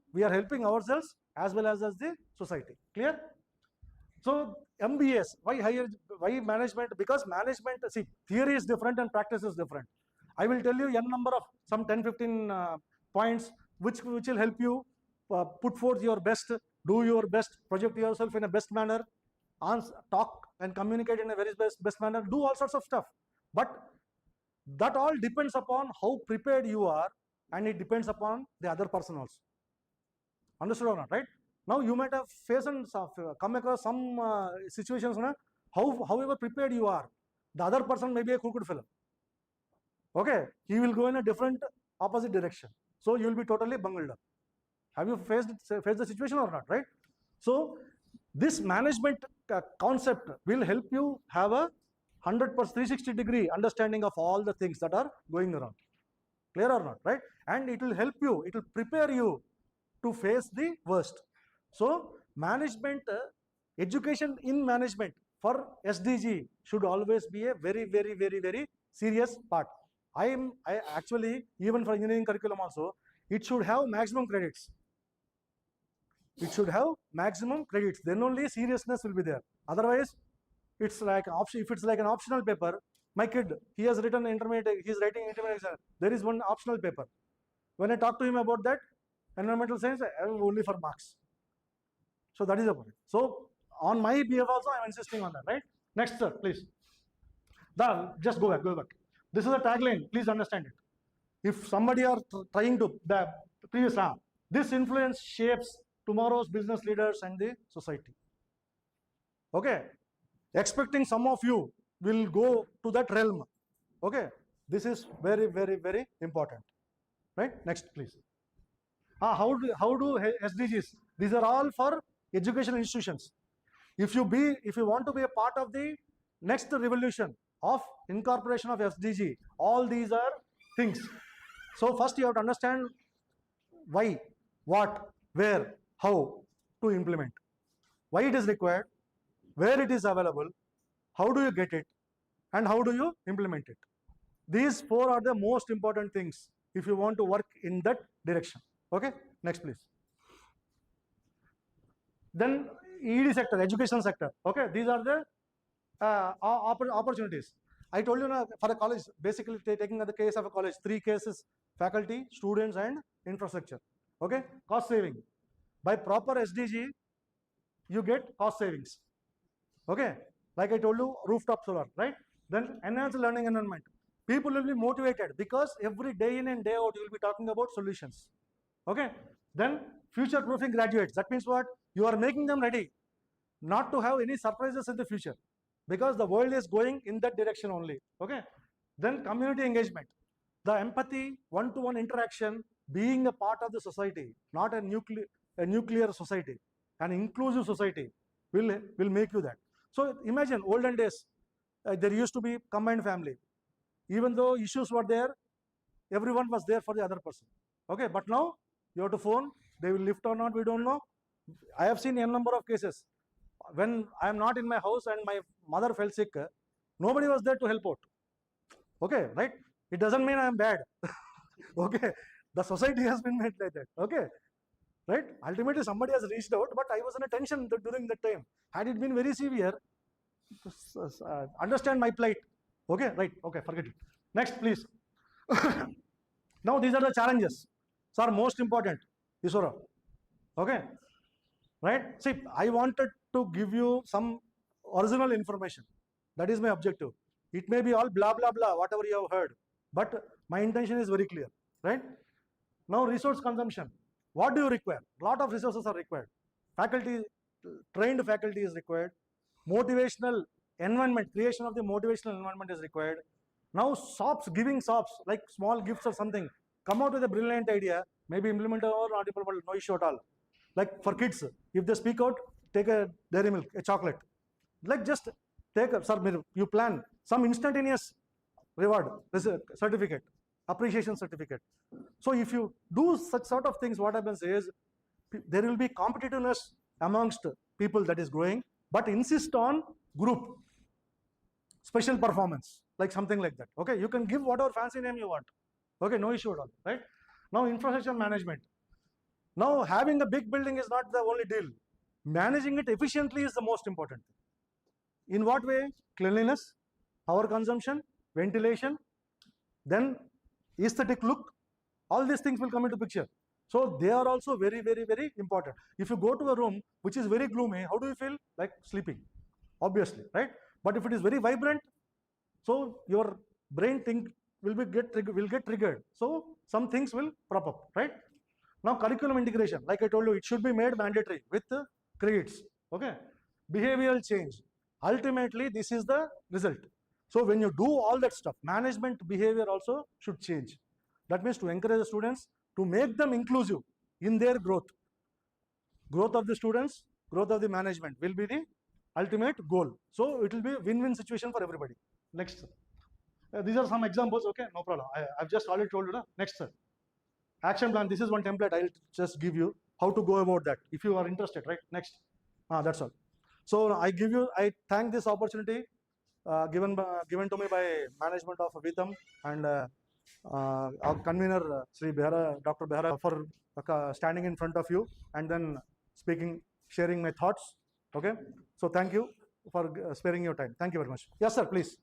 ourselves as well as the society. Clear? So MBAs, why management? Because management, see, theory is different and practice is different. I will tell you n number of some 10, 15 points which will help you put forth your best, do your best, project yourself in a best manner, talk and communicate in a very best manner, do all sorts of stuff. But that all depends upon how prepared you are, and it depends upon the other person also. Understood or not, right? Now you might have faced and come across some situations, however prepared you are, the other person may be a crooked fellow. Okay, he will go in a different opposite direction. So you will be totally bungled up. Have you faced the situation or not, right? So this management concept will help you have a 100% 360-degree understanding of all the things that are going around. Clear or not, right? And it will help you, it will prepare you to face the worst. So management, education in management for SDG should always be a very, very, very, very serious part. I actually, even for engineering curriculum also, it should have maximum credits. It should have maximum credits. Then only seriousness will be there. Otherwise, it's like option. If it's like an optional paper, my kid, he has written intermediate, he's writing intermediate exam. There is one optional paper. When I talk to him about that, environmental science, only for marks. So that is the point. So on my behalf also, I am insisting on that, right? Next, sir, please. Just go back. This is a tagline. Please understand it. If somebody are trying to the previous this influence shapes tomorrow's business leaders and the society. Okay, expecting some of you will go to that realm. Okay, this is very, very, very important. Right? Next, please. How do SDGs? These are all for educational institutions. If you want to be a part of the next revolution of incorporation of SDG, all these are things. So first you have to understand why, what, where, how to implement, why it is required, where it is available, how do you get it, and how do you implement it. These four are the most important things if you want to work in that direction. Okay, next please. Then ED sector, education sector. Okay, these are the opportunities. I told you now, for a college, basically taking the case of a college, 3 cases: faculty, students, and infrastructure. Okay, cost saving. By proper SDG, you get cost savings. Okay, like I told you, rooftop solar, right? Then enhanced learning environment. People will be motivated because every day in and day out, you will be talking about solutions. Okay, then future proofing graduates. That means what? You are making them ready not to have any surprises in the future, because the world is going in that direction only. Okay, then community engagement, the empathy, one-to-one interaction, being a part of the society, not a nuclear society, an inclusive society will make you that. So imagine olden days, there used to be combined family. Even though issues were there, everyone was there for the other person. Okay, but now you have to phone, they will lift or not, we don't know. I have seen a number of cases. When I am not in my house and my mother fell sick, nobody was there to help out. Okay, right? It doesn't mean I am bad. Okay, the society has been made like that. Okay, right? Ultimately, somebody has reached out, but I was in a tension during that time. Had it been very severe, understand my plight. Okay, right? Okay, forget it. Next, please. Now, these are the challenges. So, are most important. Isora. Okay, right? See, I wanted to give you some original information. That is my objective. It may be all blah, blah, blah, whatever you have heard. But my intention is very clear, right? Now, resource consumption. What do you require? A lot of resources are required. Faculty, trained faculty is required. Motivational environment, creation of the motivational environment is required. Now, giving SOPs, like small gifts or something, come out with a brilliant idea, maybe implement or not implement, no issue at all. Like for kids, if they speak out, take a dairy milk, a chocolate. Like just take you plan some instantaneous reward, certificate, appreciation certificate. So if you do such sort of things, what happens is there will be competitiveness amongst people that is growing, but insist on group, special performance, like something like that. Okay, you can give whatever fancy name you want. Okay, no issue at all, right? Now, infrastructure management. Now, having a big building is not the only deal. Managing it efficiently is the most important thing. In what way? Cleanliness, power consumption, ventilation, then aesthetic look, all these things will come into picture. So they are also very, very, very important. If you go to a room which is very gloomy, how do you feel? Like sleeping, obviously, right? But if it is very vibrant, so your brain will get triggered. So some things will prop up, right? Now curriculum integration, like I told you, it should be made mandatory with creeds. Okay, behavioral change. Ultimately, this is the result. So when you do all that stuff, management behavior also should change. That means to encourage the students, to make them inclusive in their growth. Growth of the students, growth of the management will be the ultimate goal. So it will be a win-win situation for everybody. Next. These are some examples. Okay, no problem. I've just already told you. Next, sir. Action plan. This is one template. I'll just give you how to go about that if you are interested. Right. Next. That's all. So I thank this opportunity given to me by management of VITAM and our convener Sri Behara, Dr. Behara, for standing in front of you and then speaking, sharing my thoughts. Okay. So thank you for sparing your time. Thank you very much. Yes, sir. Please.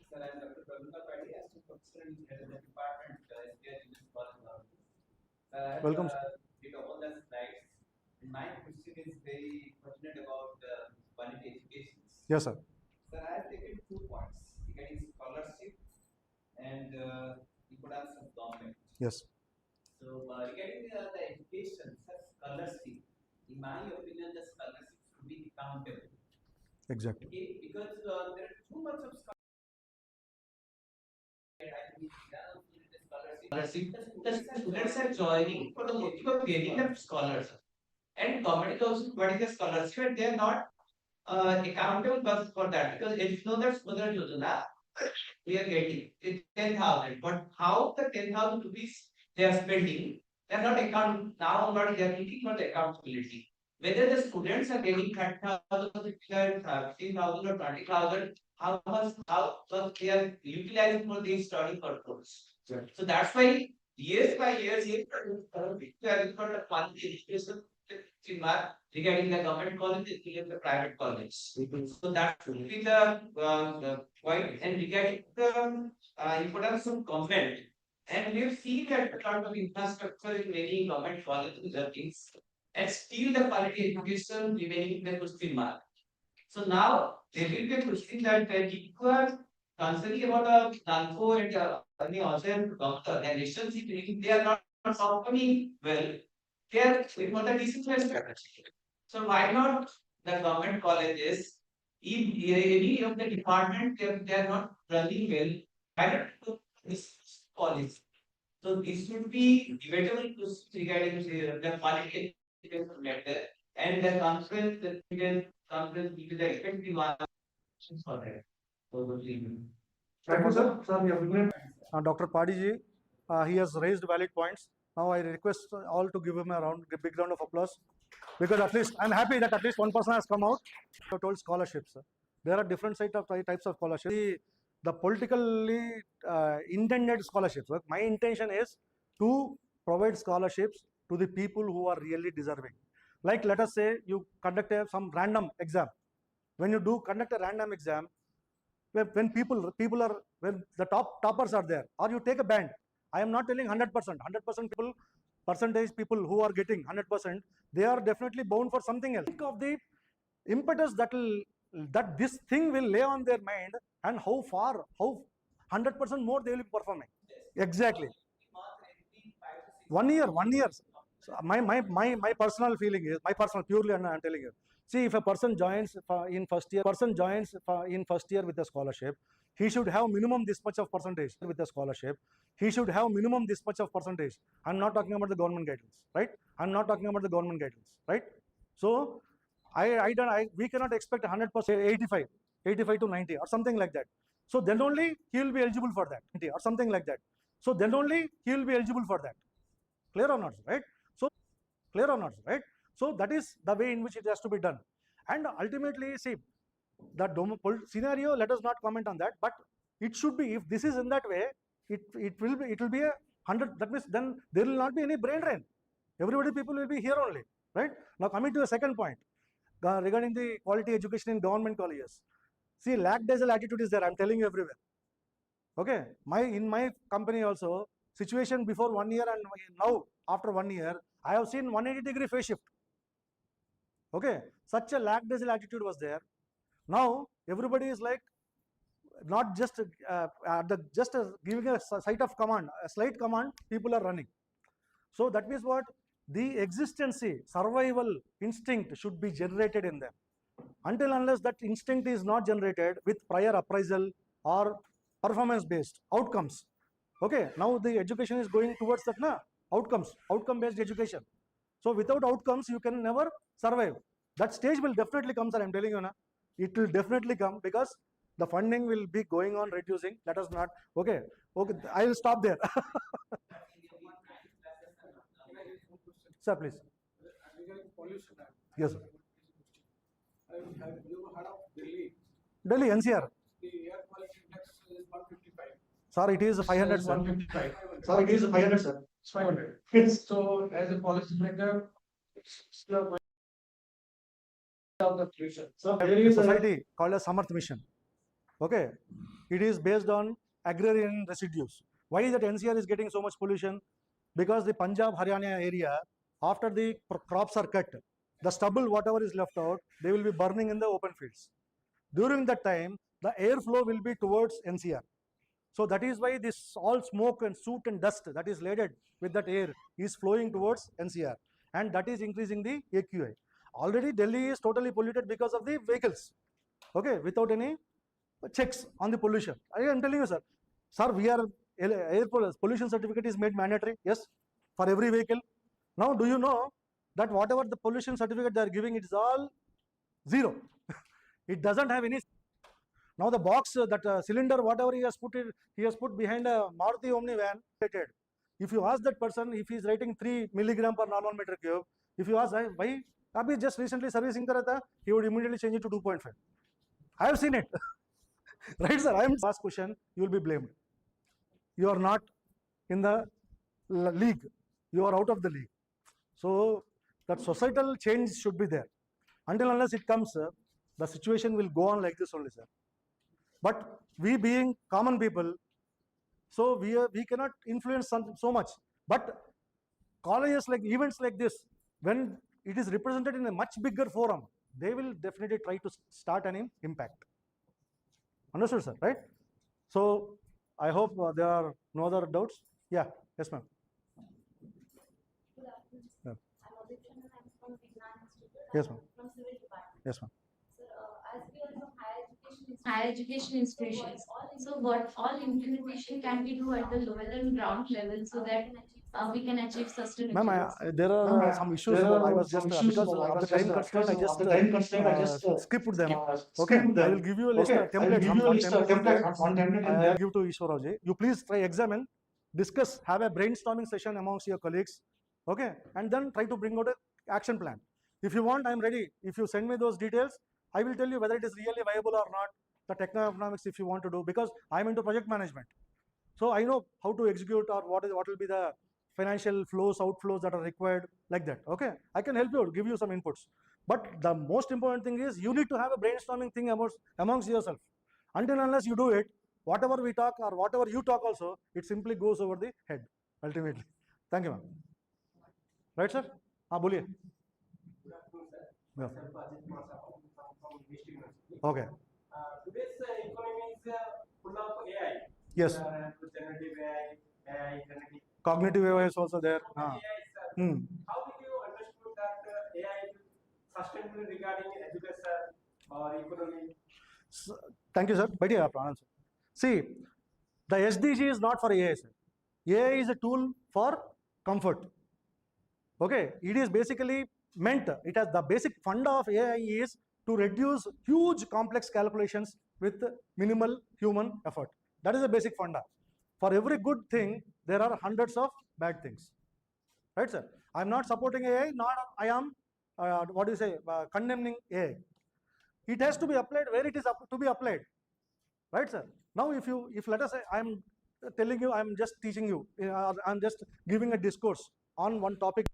Sir, I am Dr. Pravina Padi, Assistant Professor in the Department SBI Business College. Sir, welcome. Did all the slides. My question is very pertinent about quality education. Yes, sir. Sir, I have taken 2 points regarding scholarship and importance of government. Yes. So regarding the education, sir, scholarship, in my opinion, the scholarship should be accountable. Exactly. Okay, because there is too much of scholarship. The students are joining for the motive of getting the scholars. And government is also providing the scholarship, and they are not accountable for that, because if you know that Mudra Yojana, we are getting 10,000, but how the 10,000 rupees they are spending, they are not accountable. Now, what they are thinking about the accountability. Whether the students are getting 30,000, 15,000 or 20,000, how much they are utilizing for these study purpose. Right. So that's why years by years, we are for the fund education regarding the government colleges and the private colleges. So that should be the point. And regarding the importance of government, and we've seen that a lot of infrastructure in many government colleges are things, and still the quality education remaining the question mark. So now there will be a question that if you are concerning about Nanko and any other doctor, their relationship, they are not performing well. They are for the discipline strategy. So why not the government colleges? If any of the department they are not running well, why not to this college? So this should be debatable regarding the quality matter and the conference will be the effective one for that. Thank you, sir. Dr. Padiji, he has raised valid points. Now I request all to give him a big round of applause, because at least I'm happy that at least one person has come out. I told scholarships. There are different types of scholarships. The politically intended scholarships. My intention is to provide scholarships to the people who are really deserving. Like let us say you conduct some random exam. When you conduct a random exam, when the toppers are there, or you take a band. I am not telling 100%. 100% percentage people who are getting 100%, they are definitely bound for something else. Think of the impetus that this thing will lay on their mind, and how 100% more they will be performing. Exactly. 1 year. So my personal feeling is, purely, and I'm telling you. See, if a person joins in first year with a scholarship, he should have minimum this much of percentage with a scholarship. He should have minimum this much of percentage. I'm not talking about the government guidelines, right? I'm not talking about the government guidelines, right? So we cannot expect 100%, 85 to 90 or something like that. So then only he will be eligible for that, or something like that. So then only he will be eligible for that. Clear or not, right? So clear or not, right? So that is the way in which it has to be done. And ultimately, see, the scenario, let us not comment on that, but it should be, if this is in that way, it will be a 100. That means then there will not be any brain drain. People will be here only, right? Now coming to the second point regarding the quality education in government colleges. See, lackadaisical attitude is there. I'm telling you everywhere. Okay, in my company also, situation before 1 year and now after 1 year, I have seen 180-degree phase shift. Okay, such a lackadaisical attitude was there. Now everybody is like not just giving a sight of command, a slight command, people are running. So that means what? The existency, survival instinct should be generated in them. Until unless that instinct is not generated with prior appraisal or performance-based outcomes. Okay, now the education is going towards that outcome-based education. So without outcomes, you can never survive. That stage will definitely come, sir. I'm telling you now. It will definitely come because the funding will be going on reducing. Let us not. Okay, I will stop there. Sir, please. Pollution. Yes, sir. Have you heard of Delhi? Delhi, NCR. The air quality index is 155. Sir, it is 500, sir. 155. Sir, it is 500, sir. It's 500. So, as a policymaker, you are going down the pollution. So there is a society called a Samarth Mission. Okay, it is based on agrarian residues. Why is that NCR is getting so much pollution? Because the Punjab, Haryana area, after the crops are cut, the stubble, whatever is left out, they will be burning in the open fields. During that time, the airflow will be towards NCR. So that is why this all smoke and soot and dust that is laden with that air is flowing towards NCR, and that is increasing the AQI. Already Delhi is totally polluted because of the vehicles, okay, without any checks on the pollution. I am telling you, sir. Sir, air pollution certificate is made mandatory, yes, for every vehicle. Now, do you know that whatever the pollution certificate they are giving, it is all zero. It doesn't have any. Now the box, that cylinder, whatever he has put behind a Maruti Omni van. If you ask that person if he is writing 3 milligram per normal meter cube, if you ask why, Abhi just recently servicing karata, he would immediately change it to 2.5. I have seen it. Right, sir? I am last question. You will be blamed. You are not in the league. You are out of the league. So that societal change should be there. Until unless it comes, sir, the situation will go on like this only, sir. But we being common people, so we cannot influence so much. But colleges, like events like this, when it is represented in a much bigger forum, they will definitely try to start an impact. Understood, sir, right? So I hope there are no other doubts. Yeah, yes, ma'am. Good afternoon. Yeah. I'm Aditya and I'm from VITAM Institute. Yes, ma'am. From Civil Department. Yes, ma'am. Sir, as we are from higher education institutions. So what all implementation can we do at the lower and ground level so that we can achieve sustainable? Ma'am, there are some issues. I was just because of the time constraint, I just skipped them. Okay, I will give you a list of templates. I will give to Ishwaraji. You please try examine, discuss, have a brainstorming session amongst your colleagues. Okay, and then try to bring out an action plan. If you want, I am ready. If you send me those details, I will tell you whether it is really viable or not. The techno-economics, if you want to do, because I am into project management, so I know how to execute or what will be the financial flows, outflows that are required, like that. Okay, I can help you, give you some inputs. But the most important thing is you need to have a brainstorming thing amongst yourself. Until unless you do it, whatever we talk or whatever you talk also, it simply goes over the head ultimately. Thank you, ma'am. Right, sir? Boliye. Yeah. Okay. Today's economy is full of AI. Yes. Generative AI, Cognitive AI is also there. AI is, Hmm. How did you understood that AI is sustainable regarding education or economy? So, thank you, sir. But yeah, answer. See, the SDG is not for AI, sir. AI is a tool for comfort. Okay, it is basically meant, it has the basic funda of AI is to reduce huge complex calculations with minimal human effort. That is a basic funda. For every good thing, there are hundreds of bad things. Right, sir? I am not supporting AI, nor I am, condemning AI. It has to be applied where it is to be applied. Right, sir? Now, if let us say I am telling you, I'm just teaching you, I'm just giving a discourse on one topic.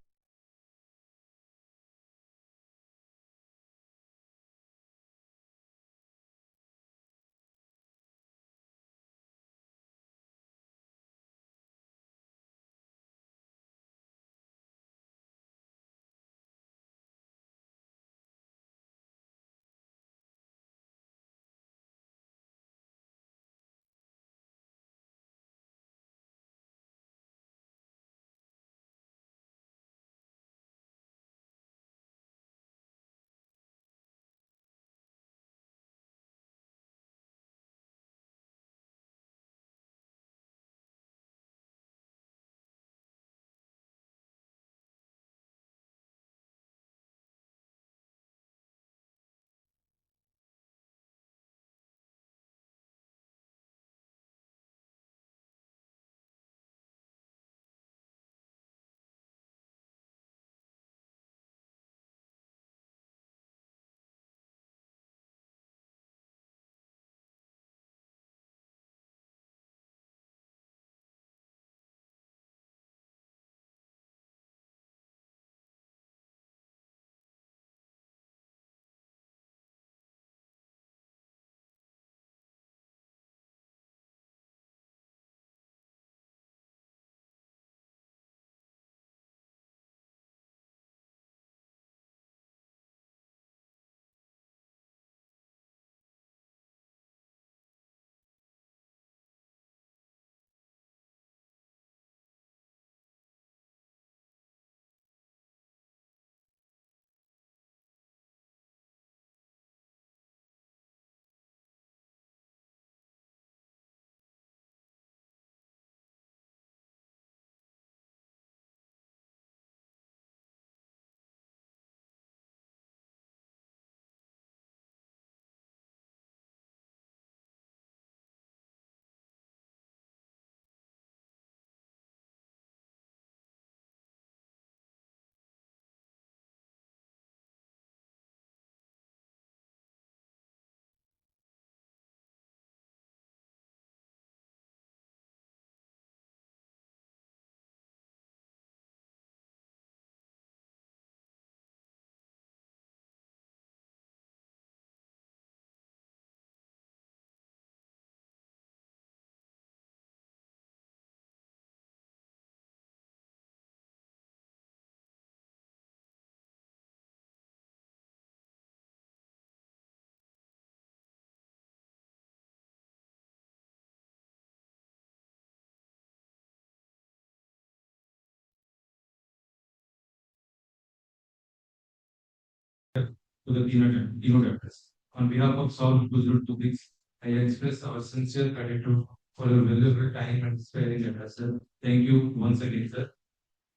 To the keynote address. On behalf of Saul 2026, I express our sincere gratitude for your valuable time and sparing address, sir. Thank you once again, sir.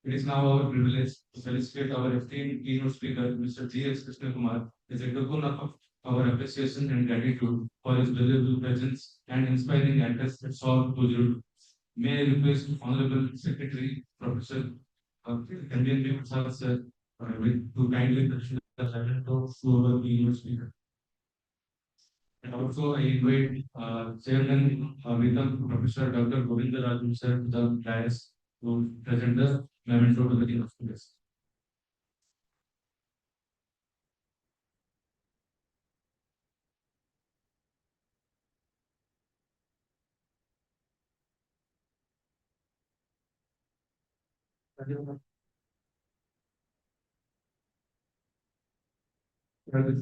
It is now our privilege to felicitate our esteemed keynote speaker, Mr. G.S. Krishna Kumar, as a token of our appreciation and gratitude for his valuable presence and inspiring address at Saul 2026. May I request Honorable Secretary, Professor Kandian Prasad, sir, to kindly present the silent talks to our keynote speaker. And also, I invite Chairman VITAM Professor Dr. Govinda Raju sir to the dais to present the memento to the keynote speakers.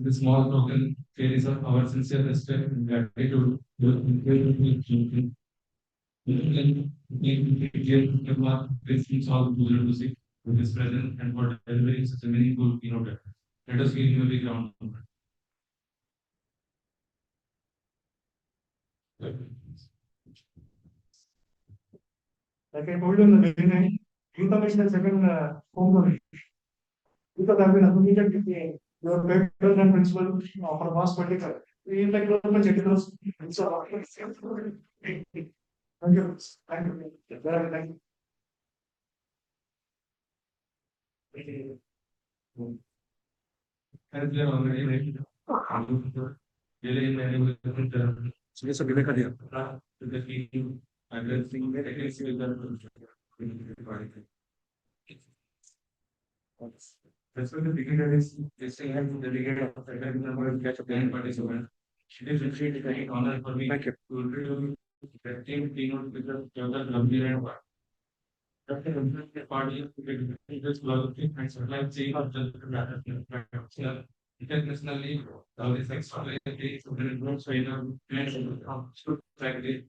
This small token carries our sincere respect and gratitude to the incredible team. With his presence and for delivering such a meaningful keynote. Let us give him a big round of applause. Like I told you in the beginning, VITAM is the second home to me. Because I've been affiliated with your patron and principal for the past 20 years. We like to open checklist. So, thank you. Thank you. Thank you. Thank you. As we are already ready, really many to the key addressing the against the that's why the beginner is saying I'm the beginner of the number catch a plan participant. It is really very honor for me. Thank you. To review the team keynote with the Gambhir and part. After the party, this logistic and supply chain of the internationally, all these extraordinary students, trainer, and should practice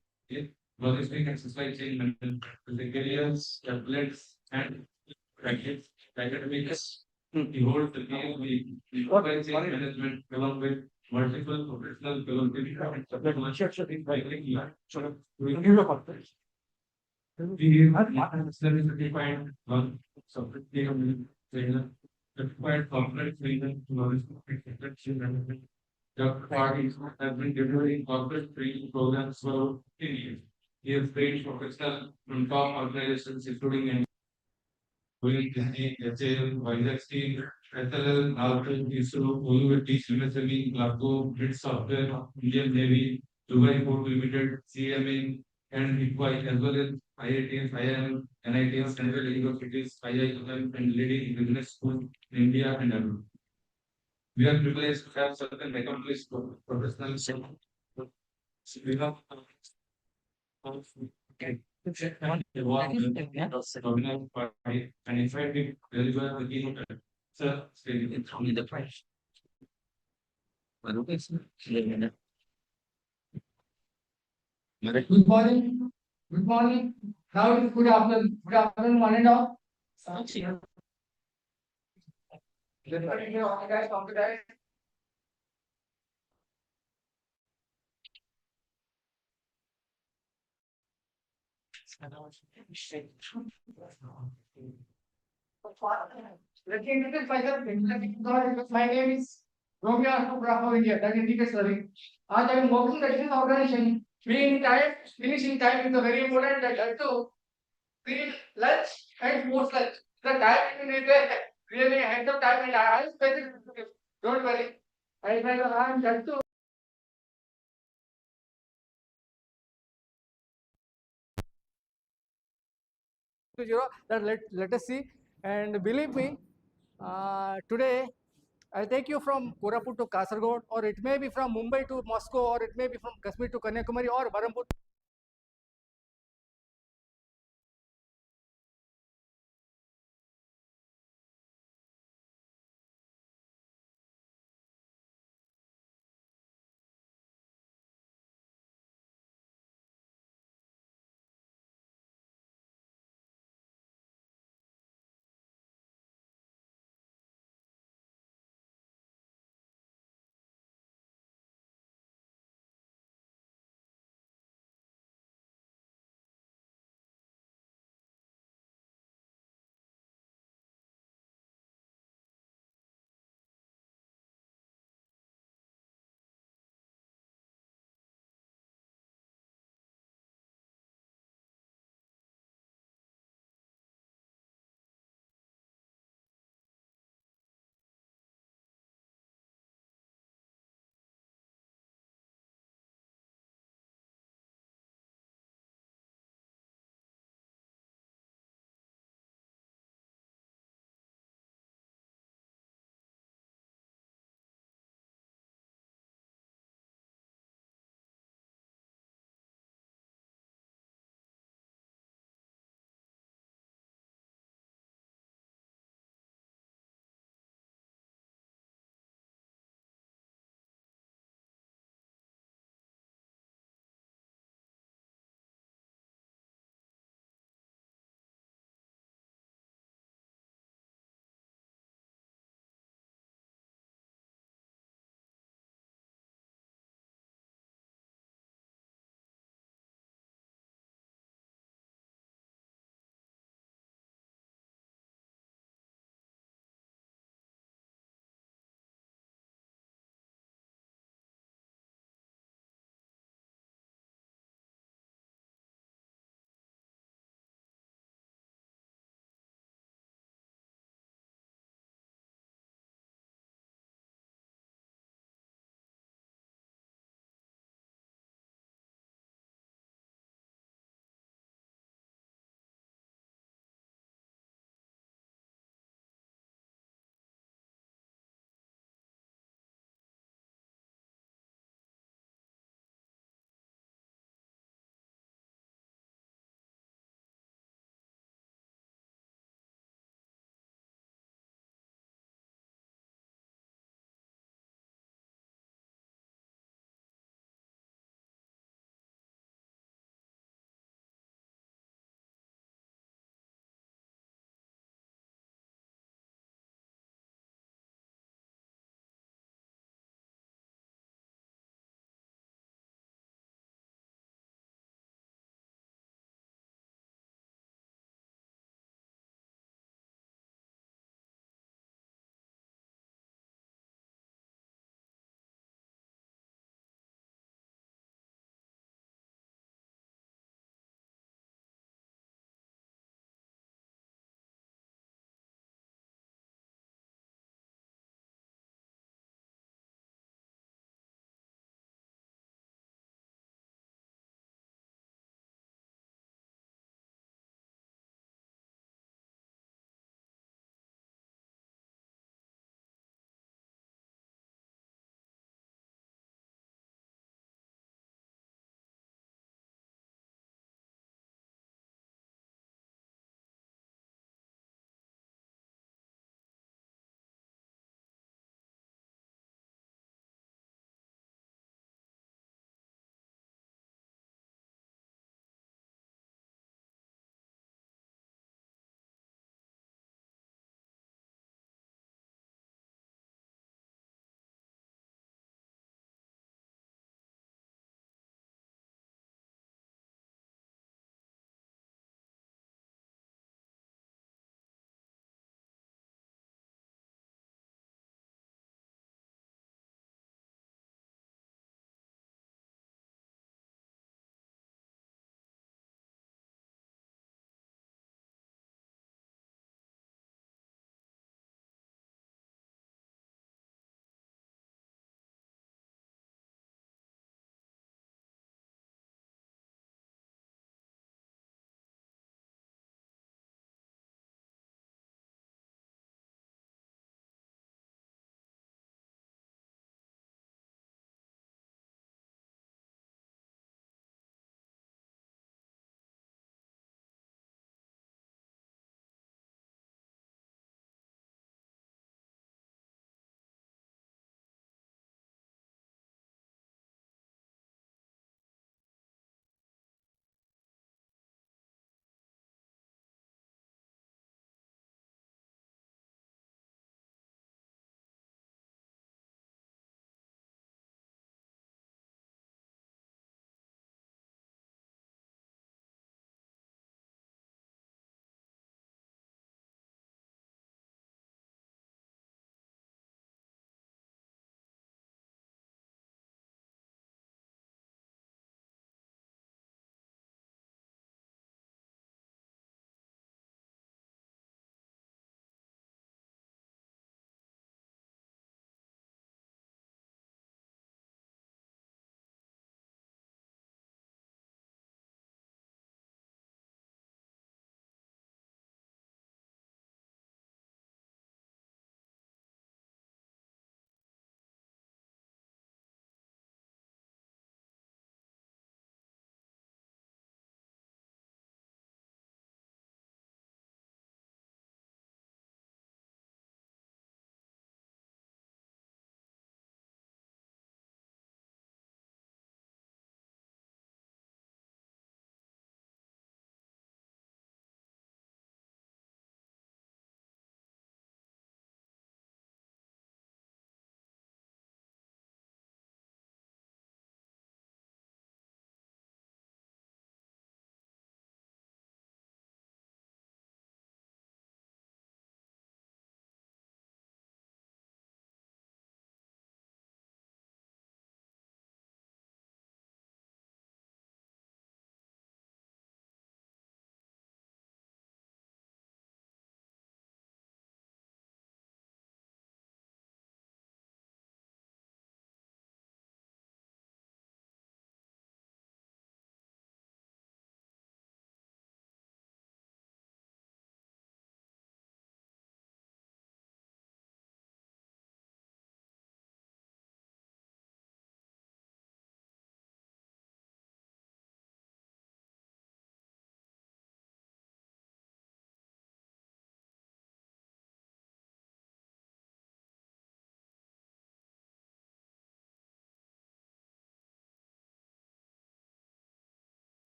logistic and supply chain management, the careers, tablets, and practice academics. He holds the PhD in supply chain management along with multiple professional fellowships and subject matter by we have certified one certified certified corporate training knowledge management. The parties have been delivering corporate training programs for 10 years. He has trained professionals from top organizations including Disney, HAL, Vizag Steel, SLL, Nalton, ISRO, OUT, MSME, Glasgow, Grid Software, Indian Navy, Dubai Port Limited, CMA, and IPY, as well as IITs, IIM, NITs, Central Universities, IIM, and leading business schools in India and abroad. We are privileged to have certain accomplished professionals. We have okay. Organized by and in fact we deliver the keynote. Sir, it's only the price. Good morning. Good morning. Now it is good afternoon. Good afternoon, one and all. Let me introduce myself. My name is Romeo Bravo India. That indicates serving. As I am working in this organization, being in time, finishing time is a very important. That I have to finish lunch and post lunch. The time is really ahead of time, and I am specific. Don't worry. I am just to. To zero, that let us see, and believe me, today I'll take you from Koraput to Kasargod, or it may be from Mumbai to Moscow, or it may be from Kashmir to Kanyakumari or Barampur.